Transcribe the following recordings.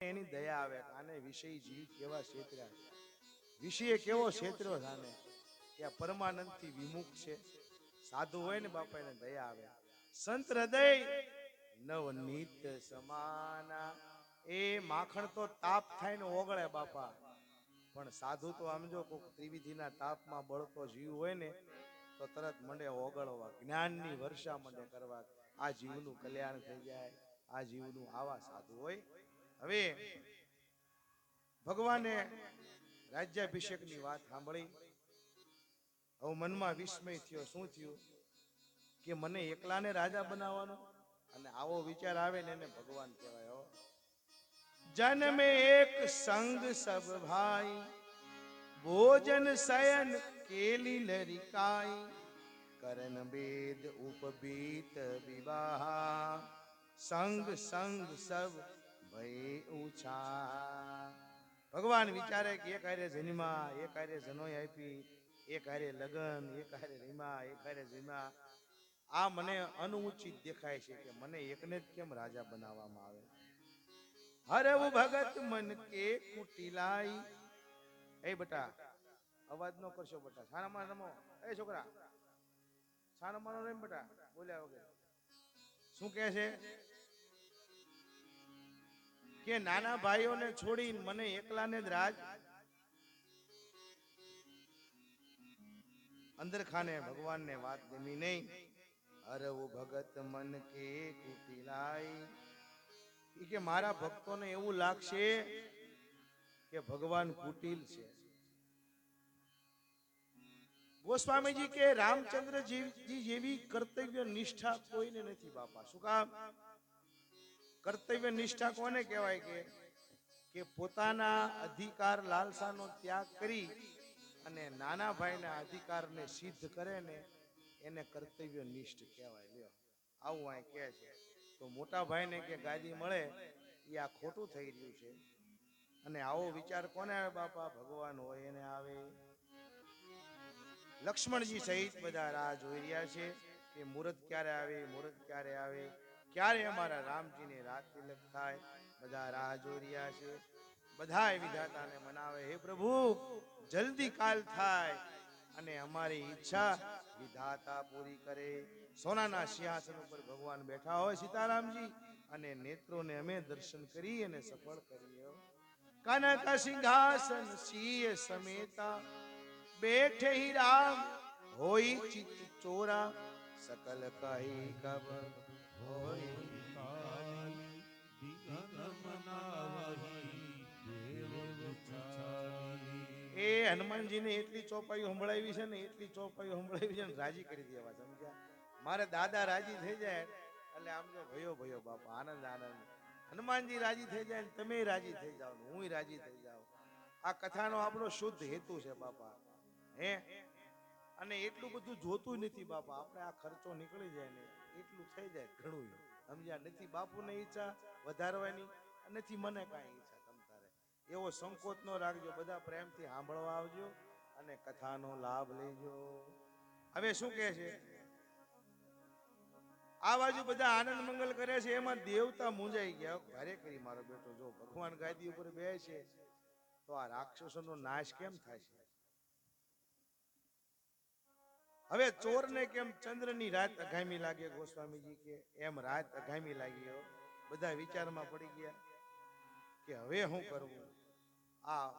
એની દયા આવે આને વિષય જીવ કેવા ક્ષેત્ર્યા વિષય કેવો ક્ષેત્રો જાને કે આ પરમાનંદ થી વિમુખ છે. સાધુ હોય ને બાપા એને દયા આવે. સંત હૃદય નવનીત સમાના. એ માખણ તો તાપ થાય ને ઓગળે બાપા, પણ સાધુ તો આમ જો કોક ત્રિવિધિના તાપમાં બળતો જીવ હોય ને તો તરત મંડે ઓગળવા, જ્ઞાનની વર્ષા મંડે કરવા, આ જીવનું કલ્યાણ થઈ જાય, આ જીવનું. આવા સાધુ હોય. હવે ભગવાને રાજ્યાભિષેકની વાત સાંભળી. હવે મનમાં વિસ્મય થયો. શું થયું કે મને એકલાને રાજા બનાવવાનો? અને આવો વિચાર આવે ને એને ભગવાન કહેવાય. જન में एक संग सब भाई, भोजन शयन केली लरिकाई, करण वेद उपबीत विवाह, संग संग सब भय ऊंचा. ભગવાન વિચારે કે એક હારે જન્મા, એક હારે જનોય આપી, એક હારે લગન, એક હારે રીમા, એક હારે જીમા. આ મને અનુચિત દેખાય છે કે મને એકને જ કેમ રાજા બનાવવામાં આવે. હરવ ભગત મન કે કુટિલાઈ. એ બેટા અવાજ ન કરશો બેટા, છાનામાં રમો. એ છોકરા છાનામાં રમ બેટા, બોલ્યા વગર. શું કહે છે કે નાના ભાઈઓને છોડીને મને એકલાને જ રાજ. અંદર ખાને ભગવાનને વાત ગમી નહીં. હરવ ભગત મન કે કુટિલાઈ. કે મારા ભક્તોને એવું લાગશે કે ભગવાન કુટિલ છે. ગોસ્વામીજી કે રામચંદ્રજી જેવી કર્તવ્ય નિષ્ઠા કોઈને નથી બાપા. શું કામ? કર્તવ્ય નિષ્ઠા કોને કહેવાય? કે પોતાના અધિકાર લાલસાનો ત્યાગ કરી અને નાના ભાઈના અધિકારને સિદ્ધ કરે ને એને કર્તવ્ય નિષ્ઠ કહેવાય. લ્યો આવું અહીં કહે છે. તો મોટા ભાઈને કે ગાદી મળે એ આ ખોટું થઈ રહ્યું છે. અને આવો વિચાર કોને આવે બાપા? ભગવાન હોય એને આવે. લક્ષ્મણજી સહિત બધા રાહ જોઈ રહ્યા છે કે મુહૂર્ત ક્યારે આવે, મુહૂર્ત ક્યારે આવે, ક્યારે અમારા રામજીને રાત તિલક થાય. બધા રાહ જોઈ રહ્યા છે. બધા વિધાતાને મનાવે, હે પ્રભુ જલ્દી કાલ થાય અને અમારી ઈચ્છા વિધાતા પૂરી કરે. સોનાના સિંહાસન ઉપર ભગવાન બેઠા હોય સીતારામજી, અને નેત્રોને અમે દર્શન કરી અને સફળ કરીએ. કનક સિંહાસન સિંહ સમેતા, બેઠે ही राम होई चित चोरा, सकल कही कब होई काली, એ હનુમાનજીને એટલી ચોપાઈઓ સંભળાવી છે ને, એટલી ચોપાઈઓ સંભળાવી છે ને રાજી કરી દેવા. સમજ્યા? મારે દાદા રાજી થઈ જાય એટલે આમ જો ભયો ભયો બાપા, આનંદ આનંદ. હનુમાનજી રાજી થઈ જાય ને તમે રાજી થઈ જાવ, હું રાજી થઈ જાવ. આ કથાનો આપણો શુદ્ધ હેતુ છે બાપા. હે અને એટલું બધું જોતું નથી બાપા. આપણે આ ખર્ચો નીકળી જાય ને એટલું થઈ જાય ઘણું. સમજ્યા? નથી બાપુને ઈચ્છા વધારવાની, નથી મને કાંઈ ઈચ્છા. તમ તારે એવો સંકોચ ન રાખજો. બધા પ્રેમથી સાંભળવા આવજો અને કથાનો લાભ લેજો. હવે શું કહે છે? આ બાજુ બધા આનંદ મંગલ કરે છે, એમાં દેવતા મૂંઝાઈ ગયા. ભારે કરી મારો બેટો, જો ભગવાન ગાદી ઉપર બેસે છે તો આ રાક્ષસોનો નાશ કેમ થાય છે? હવે ચોરને કેમ ચંદ્રની રાત અગામી લાગે, ગોસ્વામીજી કે એમ રાત અગામી લાગી. બધા વિચારમાં પડી ગયા કે હવે શું કરવું. આ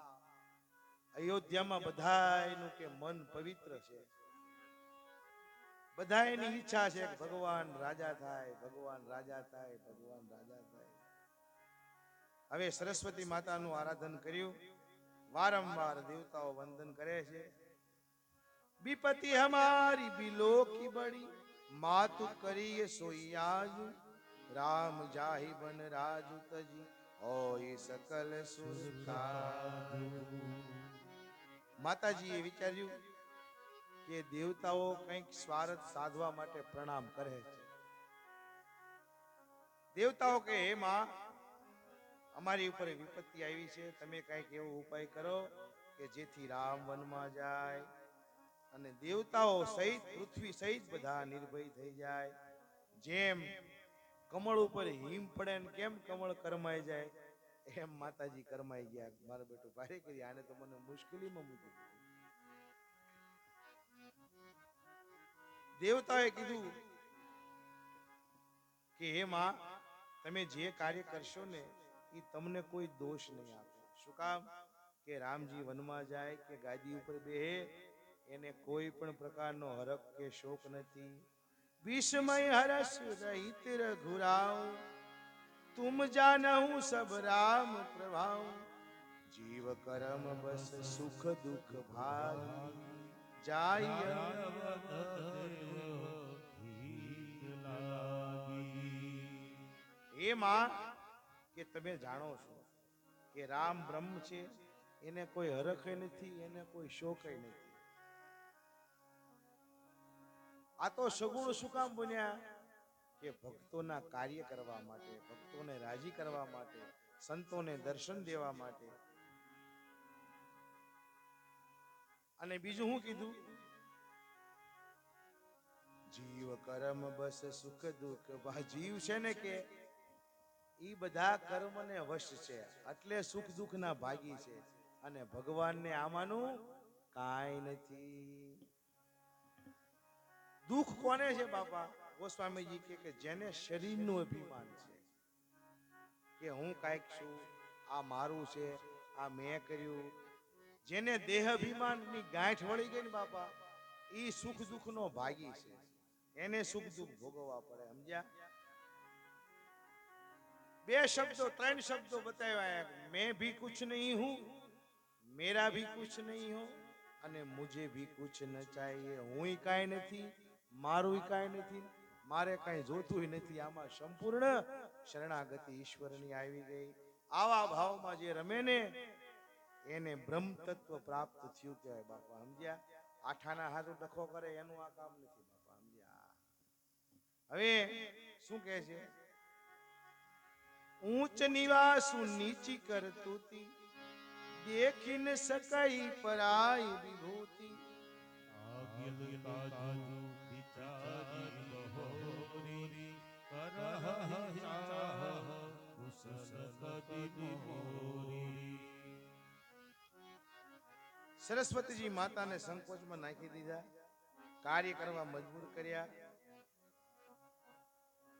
અયોધ્યામાં બધાયનું કે મન પવિત્ર છે, બધાયની ઈચ્છા છે કે ભગવાન રાજા થાય, ભગવાન રાજા થાય, ભગવાન રાજા થાય. હવે સરસ્વતી માતાનું આરાધન કર્યું. વારંવાર દેવતાઓ વંદન કરે છે. विपति हमारी बिलो की बड़ी, मातु करिए सोयाजु, राम जाहि बन राजु तजी, ओय सकल सुरताजु. માતાજીએ વિચાર્યું કે દેવતાઓ કંઈક સ્વાર્થ સાધવા માટે પ્રણામ કરે છે. દેવતાઓ કે હે માં, અમારી ઉપર વિપત્તિ આવી છે, તમે કંઈક એવો ઉપાય કરો કે જેથી રામ વનમાં જાય અને દેવતાઓ સહિત પૃથ્વી સહિત બધા નિર્ભય થઈ જાય. જેમ કમળ ઉપર હિમ પડે ને કેમ કમળ કરમાઈ જાય, એમ માતાજી કરમાઈ ગયા, મારો બેટો ભારે કરી, આને તો મને મુશ્કેલીમાં મૂકી દીધું. દેવતાએ કીધું કે હે માં, તમે જે કાર્ય કરશો ને એ તમને કોઈ દોષ નહીં આપે. શું કામ? કે રામજી વનમાં જાય કે ગાદી ઉપર બેહે, એને કોઈ પણ પ્રકારનો હરખ કે શોક નથી. વિસ્મય હરસ રહિત રઘુરાવ, તુમ જાનહુ સબ રામ પ્રભાવ. જીવ કરમ બસ સુખ દુઃખ ભાગી, જાય એ માં કે તમે જાણો છો કે રામ બ્રહ્મ છે, એને કોઈ હરખ નથી, એને કોઈ શોક નથી. આ તો સગુણ શું કામ બન્યા? કે ભક્તોના કાર્ય કરવા માટે, ભક્તોને રાજી કરવા માટે, સંતોને દર્શન દેવા માટે. અને બીજું શું કીધું? જીવ કર્મ બસ સુખ દુઃખ. જીવ છે ને કે ઈ બધા કર્મને વશ છે, એટલે સુખ દુઃખ ના ભાગી છે. અને ભગવાનને આમાંનું કાંઈ નથી. દુઃખ કોને છે બાપા? ગોસ્વામીજી કે જેને શરીરનું અભિમાન છે કે હું કાંઈક છું, આ મારું છે, આ મેં કર્યું. જેને દેહ અભિમાનની ગાંઠ વળી ગઈ ને બાપા, ઈ સુખ દુઃખ નો ભાગી છે. એને સુખ દુઃખ ભોગવવા પડે. સમજ્યા? બે શબ્દો, ત્રણ શબ્દો બતાવ્યા. મેં ભી કુછ નહીં હું, મેરા ભી કુછ નહીં હો, અને મુझे ભી કુછ ન ચાહીએ. હું કાંઈ નથી, મારું કાંઈ નથી, મારે કાંઈ જોતું નથી. આમાં સંપૂર્ણ શરણાગતિ ઈશ્વરની આવી ગઈ. આવા ભાવમાં જે રમે ને એને બ્રહ્મ તત્વ પ્રાપ્ત થયું કહેવાય બાપા. સમજ્યા? આઠાના હાથ ડખો કરે એનું આ કામ નથી બાપા. સમજ્યા? હવે શું કહે છે? ઊંચ નિવાસુ નીચી કરતુતી, દેખી ન સકાઈ પરાઈ વિભૂતિ. સરસ્વતીજી માતાને સંકોચમાં નાખી દીધા, કાર્ય કરવા મજબૂર કર્યા.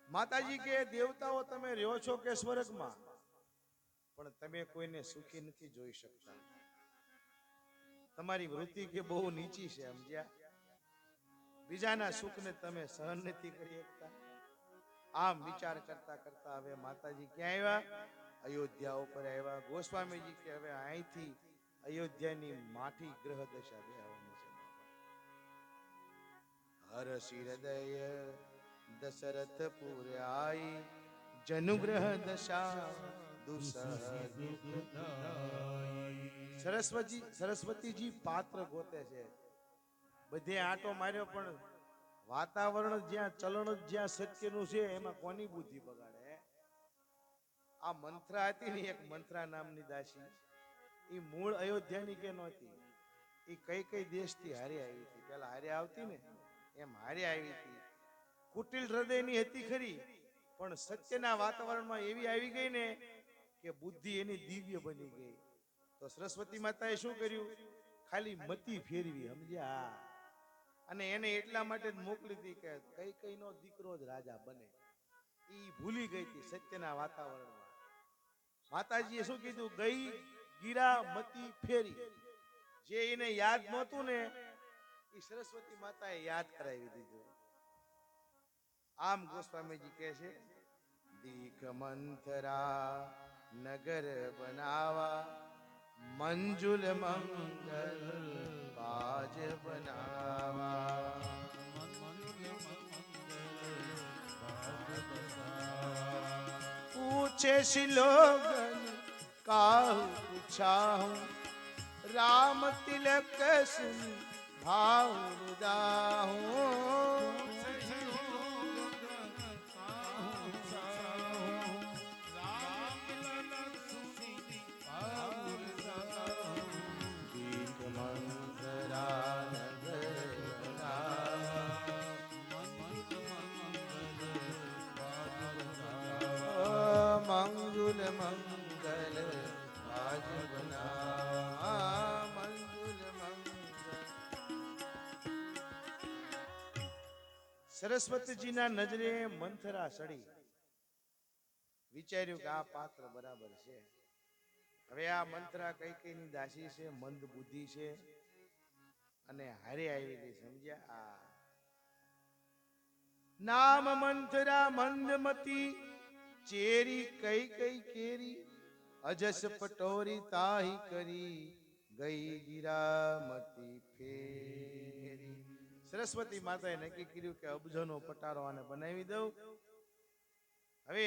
માતાજી કે દેવતાઓ તમે રહ્યો છો કે સ્વર્ગમાં, પણ તમે કોઈને સુખી નથી જોઈ શકતા. તમારી વૃત્તિ કે બહુ નીચી છે. સમજ્યા? બીજાના સુખને તમે સહન નથી કરી શકતા. આમ વિચાર કરતા કરતા હવે માતાજી ક્યાં આવ્યા? અયોધ્યા ઉપર આવ્યા. ગોસ્વામીજી કે હવે અહીંથી અયોધ્યાની માઠી ગ્રહ દશા બેહવાની છે. હરષિ હૃદય દશરથ પુર આઈ, જનુગ્રહ દશા સરસ્વતીજી પાત્ર ગોતે છે. બધે આંટો માર્યો પણ વાતાવરણ જ્યાં ચલણ જ્યાં સત્યનું છે એમાં કોની બુદ્ધિ બગાડે? આ મંત્રા હતી ને, એક મંત્રા નામની દાસી, એ મૂળ અયોધ્યાની કે નહોતી. એ કઈ કઈ દેશથી હારે આવી હતી. પેલા હારે આવતી ને એમ હારે આવી હતી. કુટિલ હૃદયની હતી ખરી, પણ સત્યના વાતાવરણમાં એવી આવી ગઈ ને કે બુદ્ધિ એની દિવ્ય બની ગઈ. તો સરસ્વતી માતાએ શું કર્યું? ખાલી મતી ફેરવી. સમજ્યા? અને એને એટલા માટે જ મોકલી હતી કે કઈ કઈ નો દીકરો જ રાજા બને. ઈ ભૂલી ગઈ હતી સત્યના વાતાવરણમાં. માતાજીએ શું કીધું? ગઈ ગીરા મતી ફેરી. જે એને યાદ નહોતું ને એ સરસ્વતી માતાએ યાદ કરાવી દીધું. આમ ગોસ્વામીજી કહે છે, દીખ મંથરા નગર બનાવા, મંજુલ મંગલ કાજ બનાવા. પૂછે શિલોગન કાહુ પૂછાહું, રામ તિલક સુન ભાવ દાહું. મંગલ મંગલ સરસ્વતીજીના નજરે મંથરા સડી. વિચાર્યું કે આ પાત્ર બરાબર છે. હવે આ મંથરા કૈકેયીની દાસી છે, મંદ બુદ્ધિ છે અને હારે આવેલી, સમજ્યા? આ નામ મંથરા મંદમતી, ચેરી કઈ કઈ કેરી, અજસ પટોરી તાહી કરી, ગઈ ગિરામતી ફેરી. સરસ્વતી માતાએ નક્કી કર્યું કે અબજોનો પટારો આને બનાવી દઉં. હવે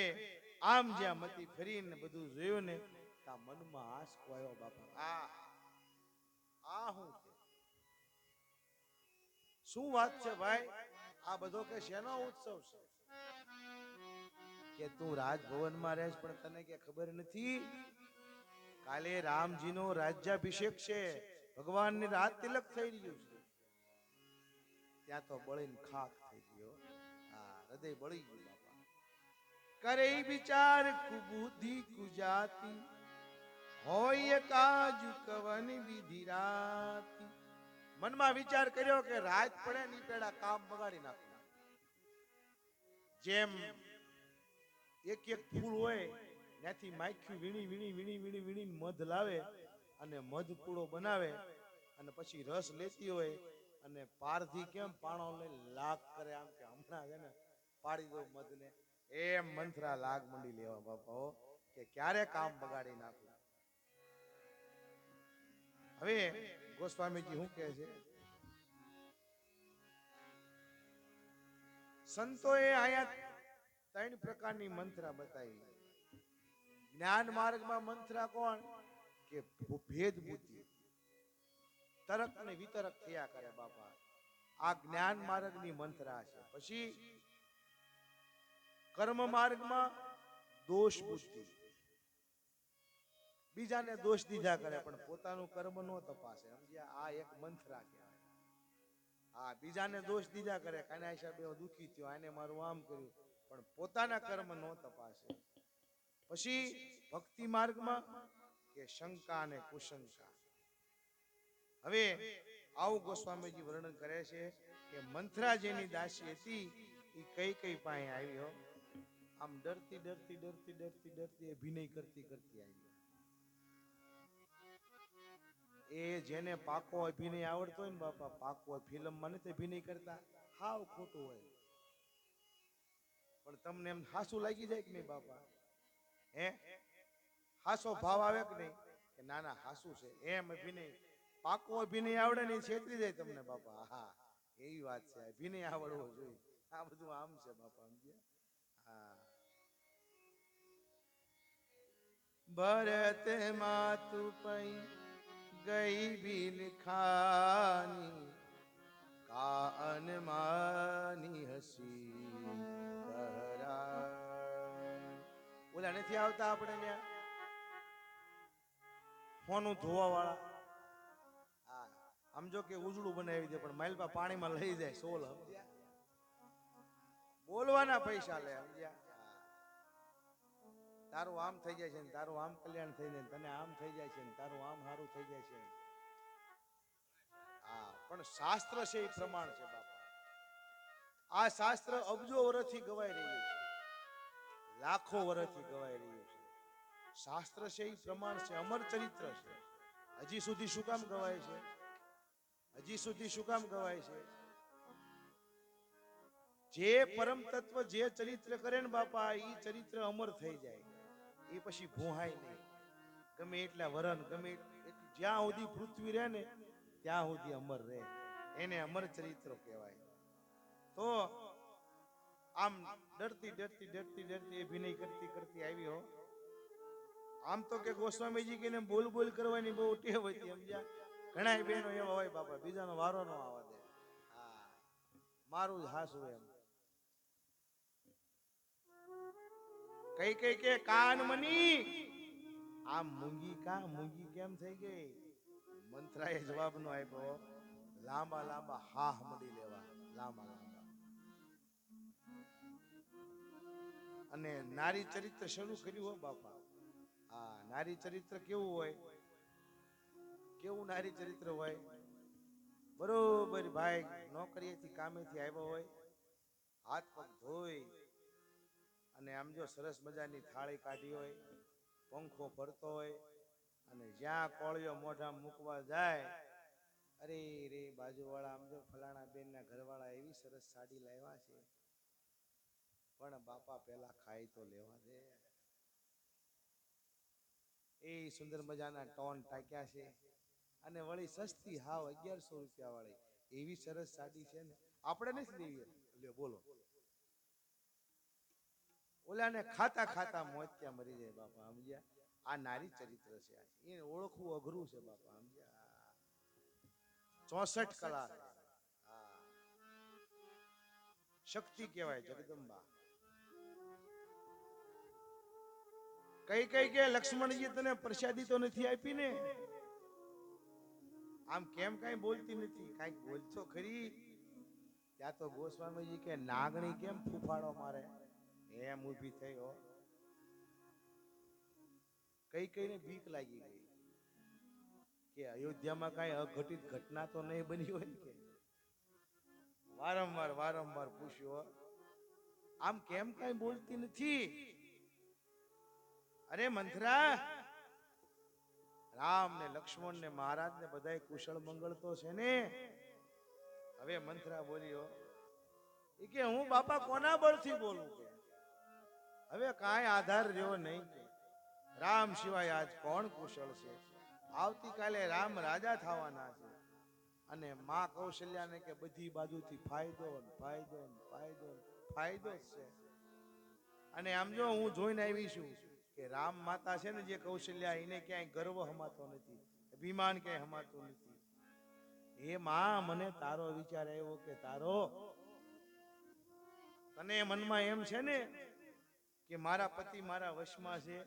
આમ જ્યાં મતી ફરીને બધું જોયું ને, તા મનમાં આંસકો આવ્યો. બાપા, આ શું વાત છે ભાઈ? આ બધો કે શેનો ઉત્સવ છે? કે તું રાજભવનમાં રહેશ પણ તને કે ખબર નથી? કાલે રામજીનો રાજ્યાભિષેક છે, ભગવાનની રાત તિલક થઈ રહ્યું છે. ત્યાં તો બળીને ખાક થઈ ગયો. હા, હૃદય બળી ગયું. બાપા કરે વિચાર કુબુદ્ધિ કુજાતી, હોય કાજુ કવન વિધિ રાતી. મનમાં વિચાર કર્યો કે રાત પડે ની પેડા કામ બગાડી નાખું. જેમ એક એક ફૂલ હોય ત્યાંથી માખ્યું વીણી વીણી વીણી વીણી વીણી મધ લાવે અને મધ પૂડો બનાવે અને પછી રસ લેતી હોય અને પારથી કેમ પાણો લઈને લાગ કરે, આમ કે હમણાં છે ને પાડી દો મધને, એમ મંથરા લાગ મંડી લેવા. બાપા કે ક્યારે કામ બગાડી નાખું. હવે ગોસ્વામીજી શું કહે છે? સંતોએ આયા ત્રણ પ્રકારની મંત્રા બતાવી. જ્ઞાન માર્ગમાં મંત્રા કોણ? કે ભેદ બુદ્ધિ, તરક અને વિતરક થયા કરે. બાપા આ જ્ઞાન માર્ગની મંત્રા છે. પછી કર્મ માર્ગમાં દોષ બુદ્ધિ, બીજાને દોષ દીધા કરે પણ પોતાનું કર્મ નો તપાસે, સમજ્યા? આ એક મંત્રા કહેવાય. હા, બીજાને દોષ દીધા કરે, કાના હિસાબે દુખી થયો, આને મારું આમ કર્યું, પણ પોતાના કર્મ નો તપાસે. પછી ભક્તિ માર્ગમાં કે શંકા અને કુશંકા. હવે આવું ગોસ્વામીજી વર્ણન કરે છે કે મંથરા જેની દાસી હતી એ કઈ કઈ પાસે આવ્યો, આમ ડરતી ડરતી ડરતી ડરતી ડરતી અભિનય કરતી કરતી આવી. એ જેને પાકો અભિનય આવડતો હોય ને બાપા, પાકો ફિલ્મમાં નથી અભિનય કરતા, હાવ ખોટું હોય પણ તમને એમ હાસું લાગી જાય કે નહીં બાપા? હે, હાસો ભાવ આવે કે નહીં કે ના ના હાસું છે, એમ અભિનય પાકો અભિનય આવડે ને છેતરી જાય તમને બાપા. હા, એવી વાત છે, અભિનય આવડવો જોઈએ. આ બધું આમ છે બાપા, સમજ્યા? હા, ભરત માતુ પઈ ગઈ ભીલ ખાની, કાન માની હસી ઓલા નથી આવતા આપણે ત્યાં હોનું ધોવા વાળા? હા, આમ જો કે ઉજળું બનાવી દે પણ માલપા પાણીમાં લઈ જાય સોલ, સમજ્યા? બોલવાના પૈસા લે, સમજ્યા? તારું આમ થઈ જાય છે ને તારું આમ કલ્યાણ થઈ જાય, તને આમ થઈ જાય છે ને તારું આમ સારું થઈ જાય છે. હા, પણ શાસ્ત્ર છે એ પ્રમાણ છે બાપા. આ શાસ્ત્ર અબજો વર્ષથી ગવાઈ રહ્યું છે, લાખો વર્ષથી ગવાઈ રહ્યું છે. શાસ્ત્ર છે એ પ્રમાણ છે, અમર ચરિત્ર છે. હજી સુધી શું કામ ગવાય છે? હજી સુધી શું કામ ગવાય છે? જે પરમ તત્વ જે ચરિત્ર કરે ને બાપા, એ ચરિત્ર અમર થઈ જાય. એ પછી ભૂહાય નહીં. ગમે એટલા વરણ, ગમે જ્યાં સુધી પૃથ્વી રહે ને ત્યાં સુધી અમર રહે. એને અમર ચરિત્રો કહેવાય. તો આમ ડરતી ડરતી ડરતી ડરતી અભિનય કરતી કરતી આવ્યો. આમ તો કે ગોસ્વામીજી કે બોલ બોલ કરવાની બહુ ટેવ હતી, સમજ્યા? ઘણા બહેનો એવા હોય બાપા, બીજાનો વારો ન આવવા દે. હા, મારું જ હાસું એમ. કઈ કઈ કે કાન મની, આમ મૂંગી મૂંગી કેમ થઈ ગઈ? મંત્રાએ જવાબ નો આપ્યો. લાંબા લાંબા હાહ મળી લેવા, લાંબા લાંબા. અને નારી ચરિત્ર શરૂ કર્યું હો બાપા. હા, નારી ચરિત્ર કેવું હોય? કેવું નારી ચરિત્ર હોય? બરોબર ભાઈ નોકરીએથી કામેથી આવ્યો હોય, હાથ પગ ધોઈ અને આમ જો સરસ મજાની થાળી કાઢી હોય, પંખો ફરતો હોય અને જ્યાં કોળિયો મોઢા મૂકવા જાય, અરે રે બાજુવાળા આમ જો ફલાણા બેનના ઘરવાળા એવી સરસ સાડી લાવ્યા છે, પણ બાપા પેલા ખાઈ તો લેવા દે. એ સુંદર મજાના ટોન ટાક્યા છે અને વળી સસ્તી હાવ 1100 રૂપિયા વાળી એવી સરસ સાડી છે ને, આપણે નથી લેવી. લ્યો બોલો, ઓલાને ખાતા ખાતા મોત્યા મરી જાય બાપા, સમજ્યા? આ નારી ચરિત્ર છે, એને ઓળખવું અઘરું છે બાપા, સમજ્યા? 64 કલાક શક્તિ કહેવાય, જગદંબા. કઈ કઈ કે લક્ષ્મણજી તને પ્રસાદી તો નથી આપી ને, આમ કેમ કઈ બોલતી નથી, કઈક બોલતો ખરી. ત્યાં તો ગોસ્વામીજી કે નાગણી કેમ ફૂફાડો મારે, એમ ઊભી થઈ. હો, કઈ કઈને બીક લાગી ગઈ કે અયોધ્યામાં કઈ અઘટિત ઘટના તો નહીં બની હોય કે. વારંવાર વારંવાર પૂછ્યું, આમ કેમ કઈ બોલતી નથી? અરે મંથરા, રામ ને લક્ષ્મણ ને મહારાજ ને બધાય કુશળ મંગળ તો છે ને? હવે મંથરા બોલ્યો એ કે હું બાપા કોના બળથી બોલું કે હવે કાંઈ આધાર રહ્યો નહીં કે રામ સિવાય આજ કોણ કુશળ છે? આવતીકાલે રામ રાજા થવાના છે અને માં કૌશલ્યાને કે બધી બાજુથી ફાયદો ફાયદો ફાયદો ફાયદો જ છે. અને આમ જો હું જોઈને આવી છું કે રામ માતા છે ને જે કૌશલ્યા, એને ક્યાંય ગર્વ હમાતો નથી, અભિમાન ક્યાંય હમાતું નથી. એ માં, મને તારો વિચાર આવ્યો કે તારો તને મનમાં એમ છે ને કે મારા પતિ મારા વશમાં છે,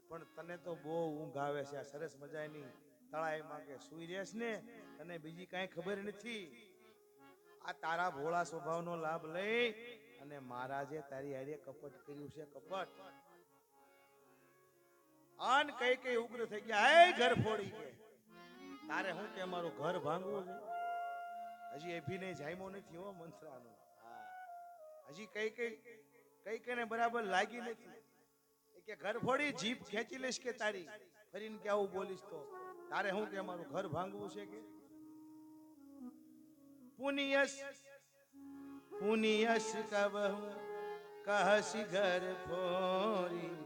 પણ તને તો બહુ ઊંઘ આવે છે. આ સરસ મજાની તળાઈમાં કે સુઈ રહેશ ને, તને બીજી કાંઈ ખબર નથી. આ તારા ભોળા સ્વભાવનો લાભ લઈ અને મહારાજે તારી હારે કપટ કર્યું છે, કપટ. આન કઈ કઈ ઉગ્ર થઈ ગયા, એ ઘર ફોડી કે તારે હું કે મારું ઘર ભાંગવું છે? હજી અભિનય જામ્યો નથી હો મંથરાનો. હજી કઈ કઈને બરાબર લાગી નથી કે ઘર ફોડી જીભ ખેંચી લઈશ કે તારી, ફરીને કે આવું બોલીશ તો તારે હું કે મારું ઘર ભાંગવું છે કે? પુનિયસ પુનિયસ કબહુ કહસી ઘર ફોરી,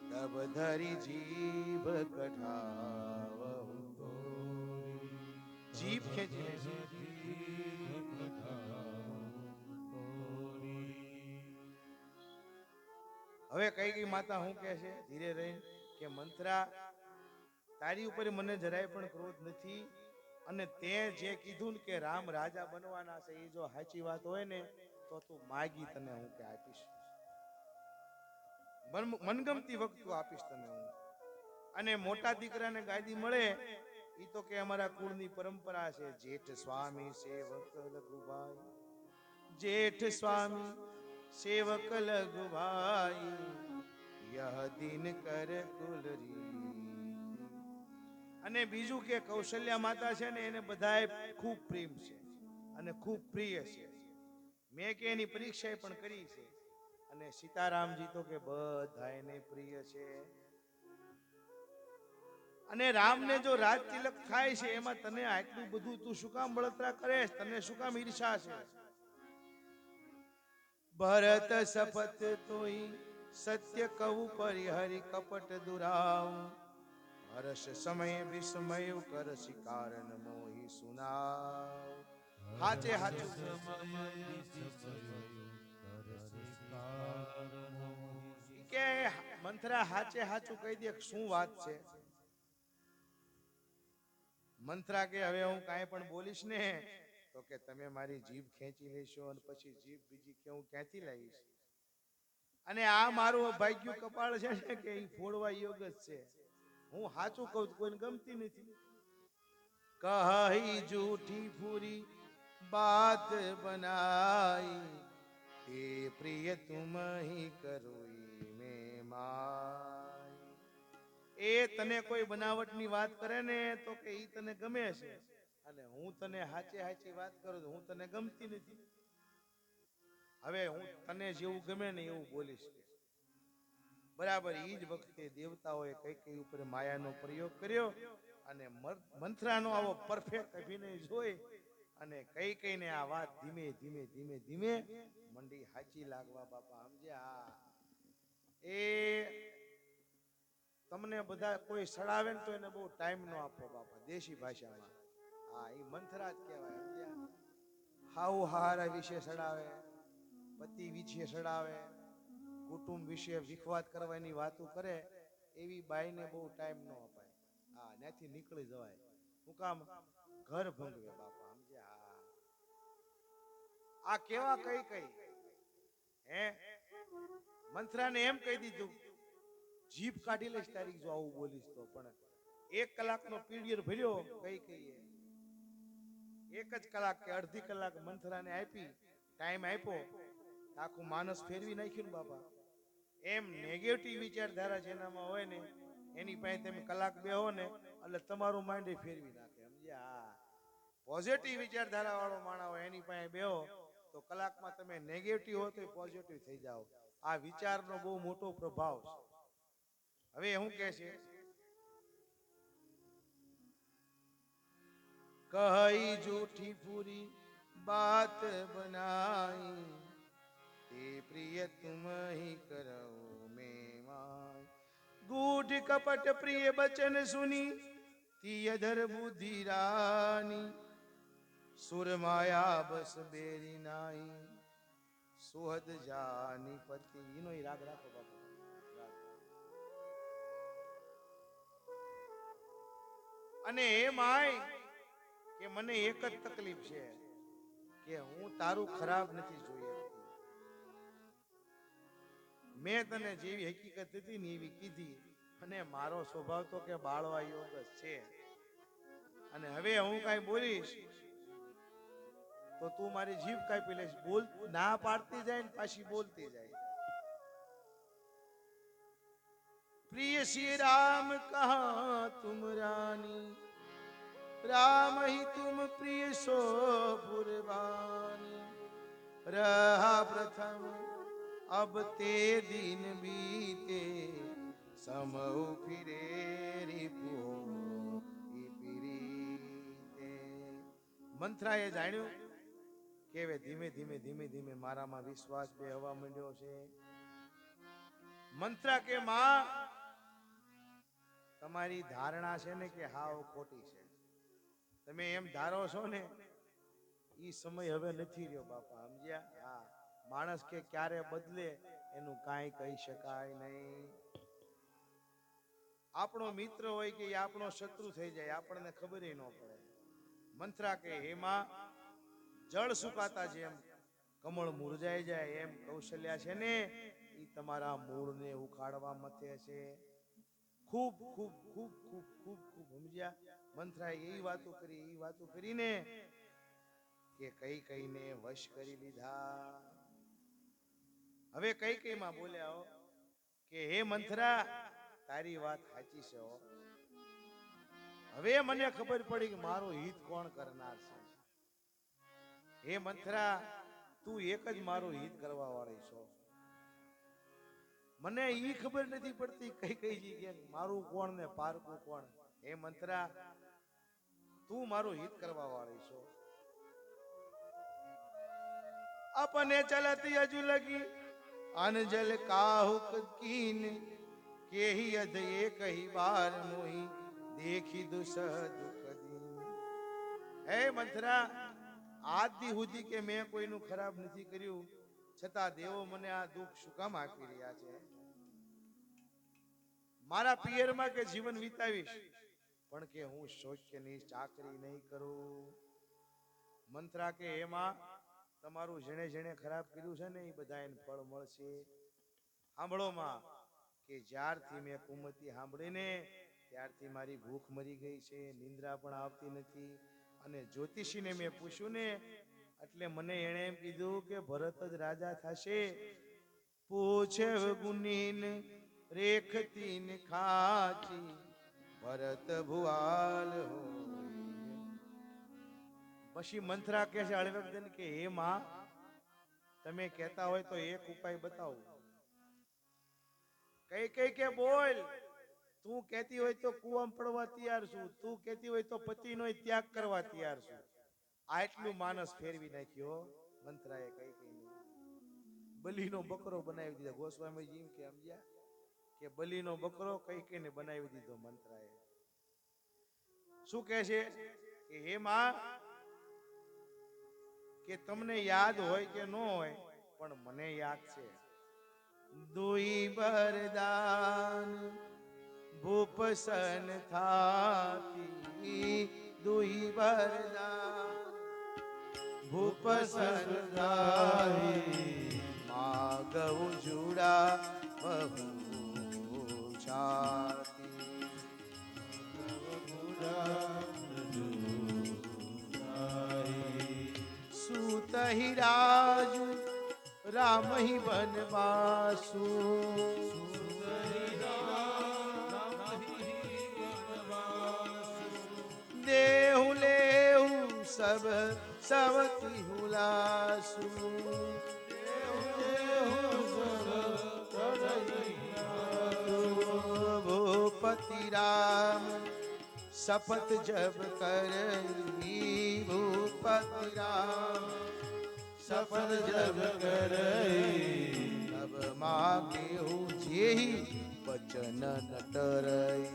તબ ધરી જીભ કઠાવહુ તોરી. જીભ ખેંચી લે. હવે કઈ કઈ માતા હું કે છે ધીરે રહી કે મંથરા, તારી ઉપર મને જરાય પણ ક્રોધ નથી, અને તે જે કીધું ને કે રામ રાજા બનવાના છે, એ જો સાચી વાત હોય ને તો તું માગી તને હું કે આપીશ, મનગમતી વસ્તુ આપીશ તને હું. અને મોટા દીકરાને ગાદી મળે ઈ તો કે અમારા કુળની પરંપરા છે, જેઠ સ્વામી સેવક લઘુભાઈ, જેઠ સ્વામી સેવક લઘુભાઈ, યહ દિન કર કુલરી. અને બીજું કે કૌશલ્યા માતા છે ને, એને બધાય ખૂબ પ્રેમ છે અને ખૂબ પ્રિય છે. મેં કે એની પરીક્ષા પણ કરી છે, અને સીતારામજી તો કે બધાયને પ્રિય છે. અને રામને જો રાજ તિલક થાય છે, એમાં તને આટલું બધું તું શું કામ બળતરા કરે? તને શું કામ ઈર્ષા છે? ભરત શપથ તોઈ સત્ય કહું પરિહરિ કપટ દુરાવ, હર્ષ સમય વિસ્મય કર શિકારન મોહી સુનાવ. હાચે હાચું કે મંથરા, હાચે હાચું કહી દે શું વાત છે? મંથરા કે હવે હું કાંઈ પણ બોલીશ ને તો કે તમે મારી જીભ ખેંચી લેશો, અને પછી જીભ બીજી કે હું ક્યાંથી લાવીશ? અને આ મારું ભાગ્યું કપાળ છે ને કે એ ફોડવા યોગ જ છે. હું સાચું કહું કોઈને ગમતી નથી. કહી જૂઠી પૂરી બાત બનાઈ, એ પ્રિય તુમ હી કરોઈ મેં માઈ. એ તને કોઈ બનાવટની વાત કરે ને તો કે ઈ તને ગમે છે, અને હું તને હાચે હાચી વાત કરું તો હું તને ગમતી નથી. હવે હું તને જેવું ગમે ને એવું બોલીશ. બરાબર ઈ જ વખતે દેવતાઓએ કઈ ઉપર માયાનો પ્રયોગ કર્યો અને મંથરાનો આવો પરફેક્ટ અભિનય જોઈ અને કઈને આ વાત ધીમે ધીમે ધીમે ધીમે મંડી હાચી લાગવા. બાપા સમજ્યા? એ તમને બધા કોઈ સડાવે ને તો એને બહુ ટાઈમ નો આપો બાપા, દેશી ભાષામાં. હા, એ મંથરા જ કહેવાય. સમજ્યા? હાઉ હારા વિશે સડાવે, પતિ વિશે સડાવે, કુટુંબ વિશે વિખવાદ કરવાની વાતો કરે, એવી બાઈને બહુ ટાઈમ ન અપાય. હા, ત્યાંથી નીકળી જવાય. શું કામ? ઘર ભંગવે બાપા. સમજ્યા? આ કેવા કઈ હે મંથરાને એમ કહી દીધું, જીભ કાઢી લઈશ તારીખ જો આવું બોલીશ તો. પણ 1 કલાકનો પીરિયડ ભર્યો કહીએ 1 જ કલાક કે અડધી કલાક મંથરાને આપી, ટાઈમ આપ્યો, આખું માનસ ફેરવી નાખ્યું ને બાપા. એમ નેગેટિવ વિચારધારા જેનામાં હોય ને એની પાસે તમે કલાક બેહો ને એટલે તમારું માઇન્ડ ફેરવી નાખે. સમજ્યા? પોઝિટિવ વિચારધારા વાળો માણસ હોય એની પાસે બેહો તો કલાકમાં તમે નેગેટિવ હો તો પોઝિટિવ થઈ જાઓ. આ વિચારનો બહુ મોટો પ્રભાવ છે. હવે શું કહે છે? કહી જૂઠી પૂરી बात बनाई, ते प्रिय तुम ही करो में माय। गूढ़ कपट प्रिय बचन सुनी ती अधर बुद्धि रानी, सुर माया बस बेरी नाई, सुहद जानी पति. इनो ही राग राखो बापू. અને એ માય કે મને એક જ તકલીફ છે કે હું તારું ખરાબ નથી જોઈ શકતી. મેં તને જેવી હકીકત હતી ને એવી કીધી અને મારો સ્વભાવ તો કે બાળવા યોગ છે. અને હવે હું કાઈ બોલીશ તો તું મારી જીભ કાપી લઈશ. બોલ ના પાડતી જાય ને પાછી બોલતી જાય. प्रिय श्री राम कहा तुम रानी, राम ही तुम प्रिय सो पुरबानी, रहा प्रथम अब ते दिन बीते, समऊ फिरे रिपु पीरीते. મંથરાએ જાણ્યું કે હવે ધીમે ધીમે ધીમે ધીમે મારામાં વિશ્વાસ બેહવા માંડ્યો છે. મંથરા કે માં, તમારી ધારણા છે ને કે હાવ ખોટી છે. તમે એમ ધારો છો ને ઈ સમય હવે નથી રહ્યો બાપા. સમજ્યા? હા, માણસ કે ક્યારે બદલે એનું કાંઈ કહી શકાય નહીં. આપણો મિત્ર હોય કે આપણો શત્રુ થઈ જાય આપણને ખબર ન પડે. મંથરા કે એમાં જળ સુકાતા જેમ કમળ મુરઝાઈ જાય એમ કૌશલ્યા છે ને ઈ તમારા મૂળને ઉખાડવા મથે છે. ખૂબ ખૂબ ખૂબ ખૂબ ખૂબ ખૂબ. સમજ્યા? મંથરાએ એવી વાતો કરીને કે કઈને વશ કરી લીધા. હવે કઈમાં બોલ્યા કે હે મંથરા, તારી વાત સાચી છે. હવે મને ખબર પડી કે મારું હિત કોણ કરનાર છે. હે મંથરા, તું એક જ મારું હિત કરવા વાળી છો. મને ઈ ખબર નથી પડતી કઈ જગ્યાએ મારું કોણ ને પારકું કોણ. હે મંથરા, તું મારું હિત કરવા વાળી છો. अपने चलती अजु लगी अनजल काहुक कीन, के ही अध एक ही बार मोही देखी दुसह दुख दीन. હે મંથરા, આજ દી સુધી કે મેં કોઈનું ખરાબ નથી કર્યું, છતાં દેવો મને આ દુઃખ શું કામ આપી રહ્યા છે? મારા પિયરમાં કે જીવન વિતાવીશ પણ કે હું શોક્યની ચાકરી નહીં કરું. મંથરા કે એમાં તમારું જેણે જેણે ખરાબ કર્યું છે ને એ બધા એને ફળ મળશે. સાંભળો માં, કે જ્યારથી મેં કુમતી સાંભળીને ત્યારથી મારી ભૂખ મરી ગઈ છે, નિંદ્રા પણ આવતી નથી. અને જ્યોતિષીને મેં પૂછ્યું ને એટલે મને એણે એમ કીધું કે ભરત જ રાજા થશે. પૂછે ગુનીન રેખતીન ખાચી, ભરત ભુઆલ હો. પછી મંથરા કહે છે હળવેકદન કે હે માં, તમે કહેતા હોય તો એક ઉપાય બતાવો. કઈ કઈ કે બોલ. તું કહેતી હોય તો કુવામાં પડવા તૈયાર છું, તું કહેતી હોય તો પતિનો ત્યાગ કરવા તૈયાર છું. આટલું માનસ ફેરવી નાખ્યો મંત્રાએ કઈ કઈ. બલીનો બકરો બનાવી દીધો. ગોસ્વામીજી કે સમજ્યા કે બલીનો બકરો કઈ કઈને બનાવી દીધો મંત્રાએ. શું કહે છે કે હે માં, કે તમને યાદ હોય કે ન હોય પણ મને યાદ છે. દુઈ બરદાન ભૂપસન થાતી, દુઈ બરદાન ભૂપસન થાતી, માગવ જુડા બહુ છાતી. સૂત હિરાજ રામ હિ વનવાસુ, દેહુ લેહુ સબ સવતી હુલાસુ, ભૂપતિ રામ શપથ જબ કરી, ભૂપતિ રામ સફળ જબ કરઈ, તબ માગે હું જેહી બચન ન ટરઈ,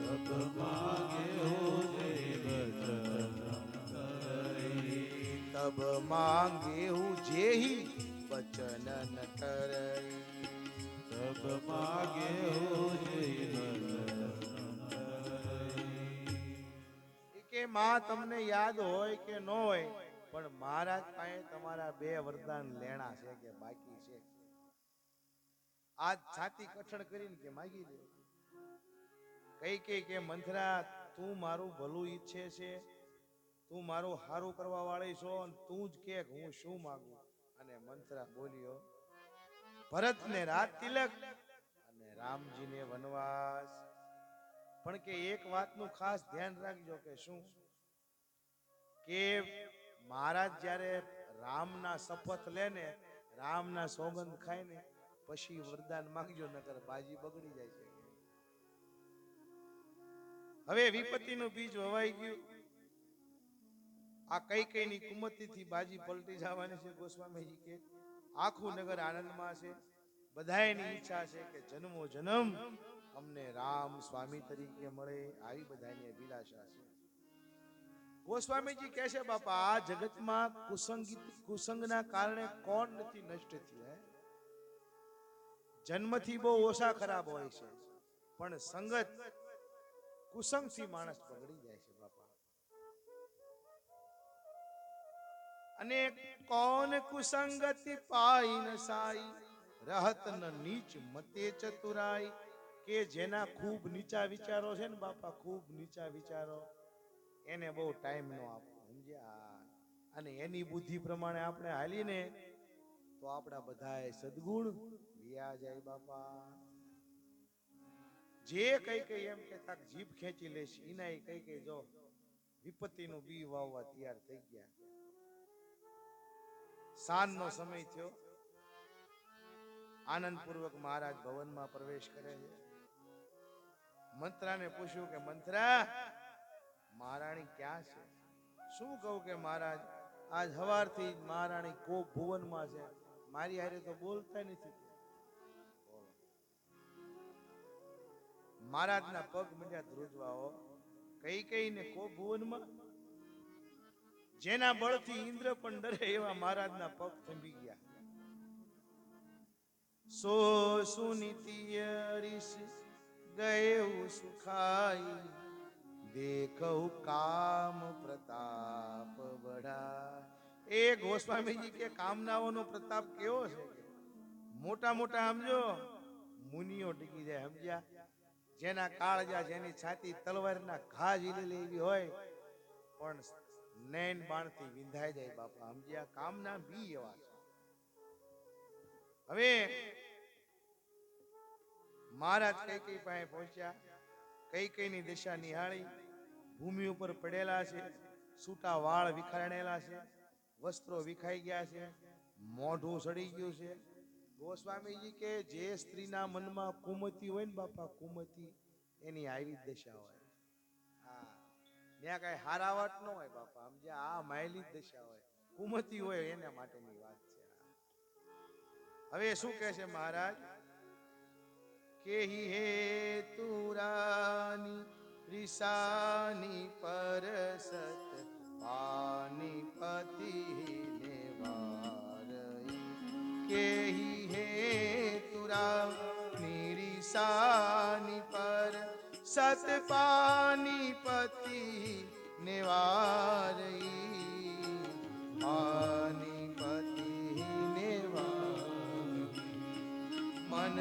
તબ માગે હું જેહી બચન ન ટરઈ, તબ માગે હું જેહી બચન ન ટરઈ, તબ માગે હું જેહી બચન ન ટરઈ. કે માં તમને યાદ હોય કે ન હોય પણ મહારાજ પાસે તમારા બે વરદાન લેણા છે કે બાકી છે. આજ છાતી કઠણ કરીને કે માગી લે. કઈ કે મંથરા તું મારું ભલું ઈચ્છે છે, તું મારું હારું કરવા વાળી છો, તું જ કે હું શું માંગુ. અને મંથરા બોલ્યો ભરતને રાજ તિલક અને રામજીને વનવાસ. પણ કે એક વાતનું ખાસ ધ્યાન રાખજો કે શું કે મહારાજ જ્યારે રામના શપથ લે ને, રામના સોગંદ ખાય ને પછી વરદાન માંગજો, નકર બાજી બગડી જાય છે. હવે વિપત્તિનું બીજ વવાઈ ગયું. આ કઈ ની કુમતીથી બાજી પલટી જવાની છે. ગોસ્વામીજી કે આખું નગર આનંદમાં છે. બધાયની ઈચ્છા છે કે જન્મો જન્મ અમને રામ સ્વામી તરીકે મળે, આવી બધાની અભિલાષા છે. ગોસ્વામીજી કહે છે બાપા આ જગતમાં કુસંગના કારણે કોણ નથી નષ્ટ થયું. જન્મથી બહુ ઓછા ખરાબ હોય છે પણ સંગત કુસંગથી માણસ બગડી જાય છે બાપા. અને કોણ કુસંગતિ પાઈ ન સાઈ, રહત ન નીચ મતે ચતુરાઈ. કે જેના ખૂબ નીચા વિચારો છે ને બાપા, ખૂબ નીચા વિચારો, એને બહુ ટાઈમ નો આપો સમજ્યા. અને એની બુદ્ધિ પ્રમાણે આપણે હાલીને તો આપણા બધાય સદગુણ વ્યા જાય બાપા. જે કઈ એમ કે તાક જીભ ખેંચી લેશ, એના કઈ જો વિપત્તિનું બી વાવવા તૈયાર થઈ ગયા. સાંજનો સમય થયો. આનંદપૂર્વક મહારાજ ભવનમાં પ્રવેશ કરે છે. મંત્રાને પૂછ્યું કે મંત્રા મહારાણી ક્યાં છે? શું કહું કે મહારાજ આજ સવારથી મહારાણી કોપ ભુવનમાં છે, મારી હારે તો બોલતા નથી. મહારાજના પગ મંડ્યા ધ્રુજવા. કઈ ને કોપ ભુવનમાં, જેના બળથી ઇન્દ્ર પણ ડરે એવા મહારાજના પગ થંભી ગયા. સો સુનિતિય ઋષિ ગયે સુખાઈ, દેખઉ કામ પ્રતાપ બઢા. એ ગોસ્વામીજી કે કામનાઓનો પ્રતાપ કેવો છે. મોટા મોટા સમજો મુનિઓ ટીકી જાય સમજ્યા. જેના કાળજા, જેની છાતી તલવારના ઘા ઝીલેલી એવી હોય પણ નૈન બાણથી વિંધાઈ જાય બાપા સમજ્યા. કામના બી એવા છે. હવે મહારાજ કઈ પાસે પહોંચ્યા. કઈ ની દિશા નિહાળી. ભૂમિ ઉપર પડેલા છે, છૂટા વાળ વિખાણેલા છે, વસ્ત્રો વિખાઈ ગયા છે, મોઢું સડી ગયું છે. ગોસ્વામીજી કે જે સ્ત્રીના મનમાં કુમતી હોય ને બાપા, કુમતી, એની આવી જ દશા હોય. હા, ત્યાં કઈ હારાવટ ન હોય બાપા, સમજ્યા? આ માયલી જ દશા હોય, કુમતી હોય એના માટેની વાત છે. હવે શું કહે છે મહારાજ? કે હે તુરાની રિસાની પરસત પાનીપતિ ને વારઈ. કે હે તુરાની રિસાની પર સત પાનીપતિ ને વારઈ. પાનીપતિ ને વારઈ. મન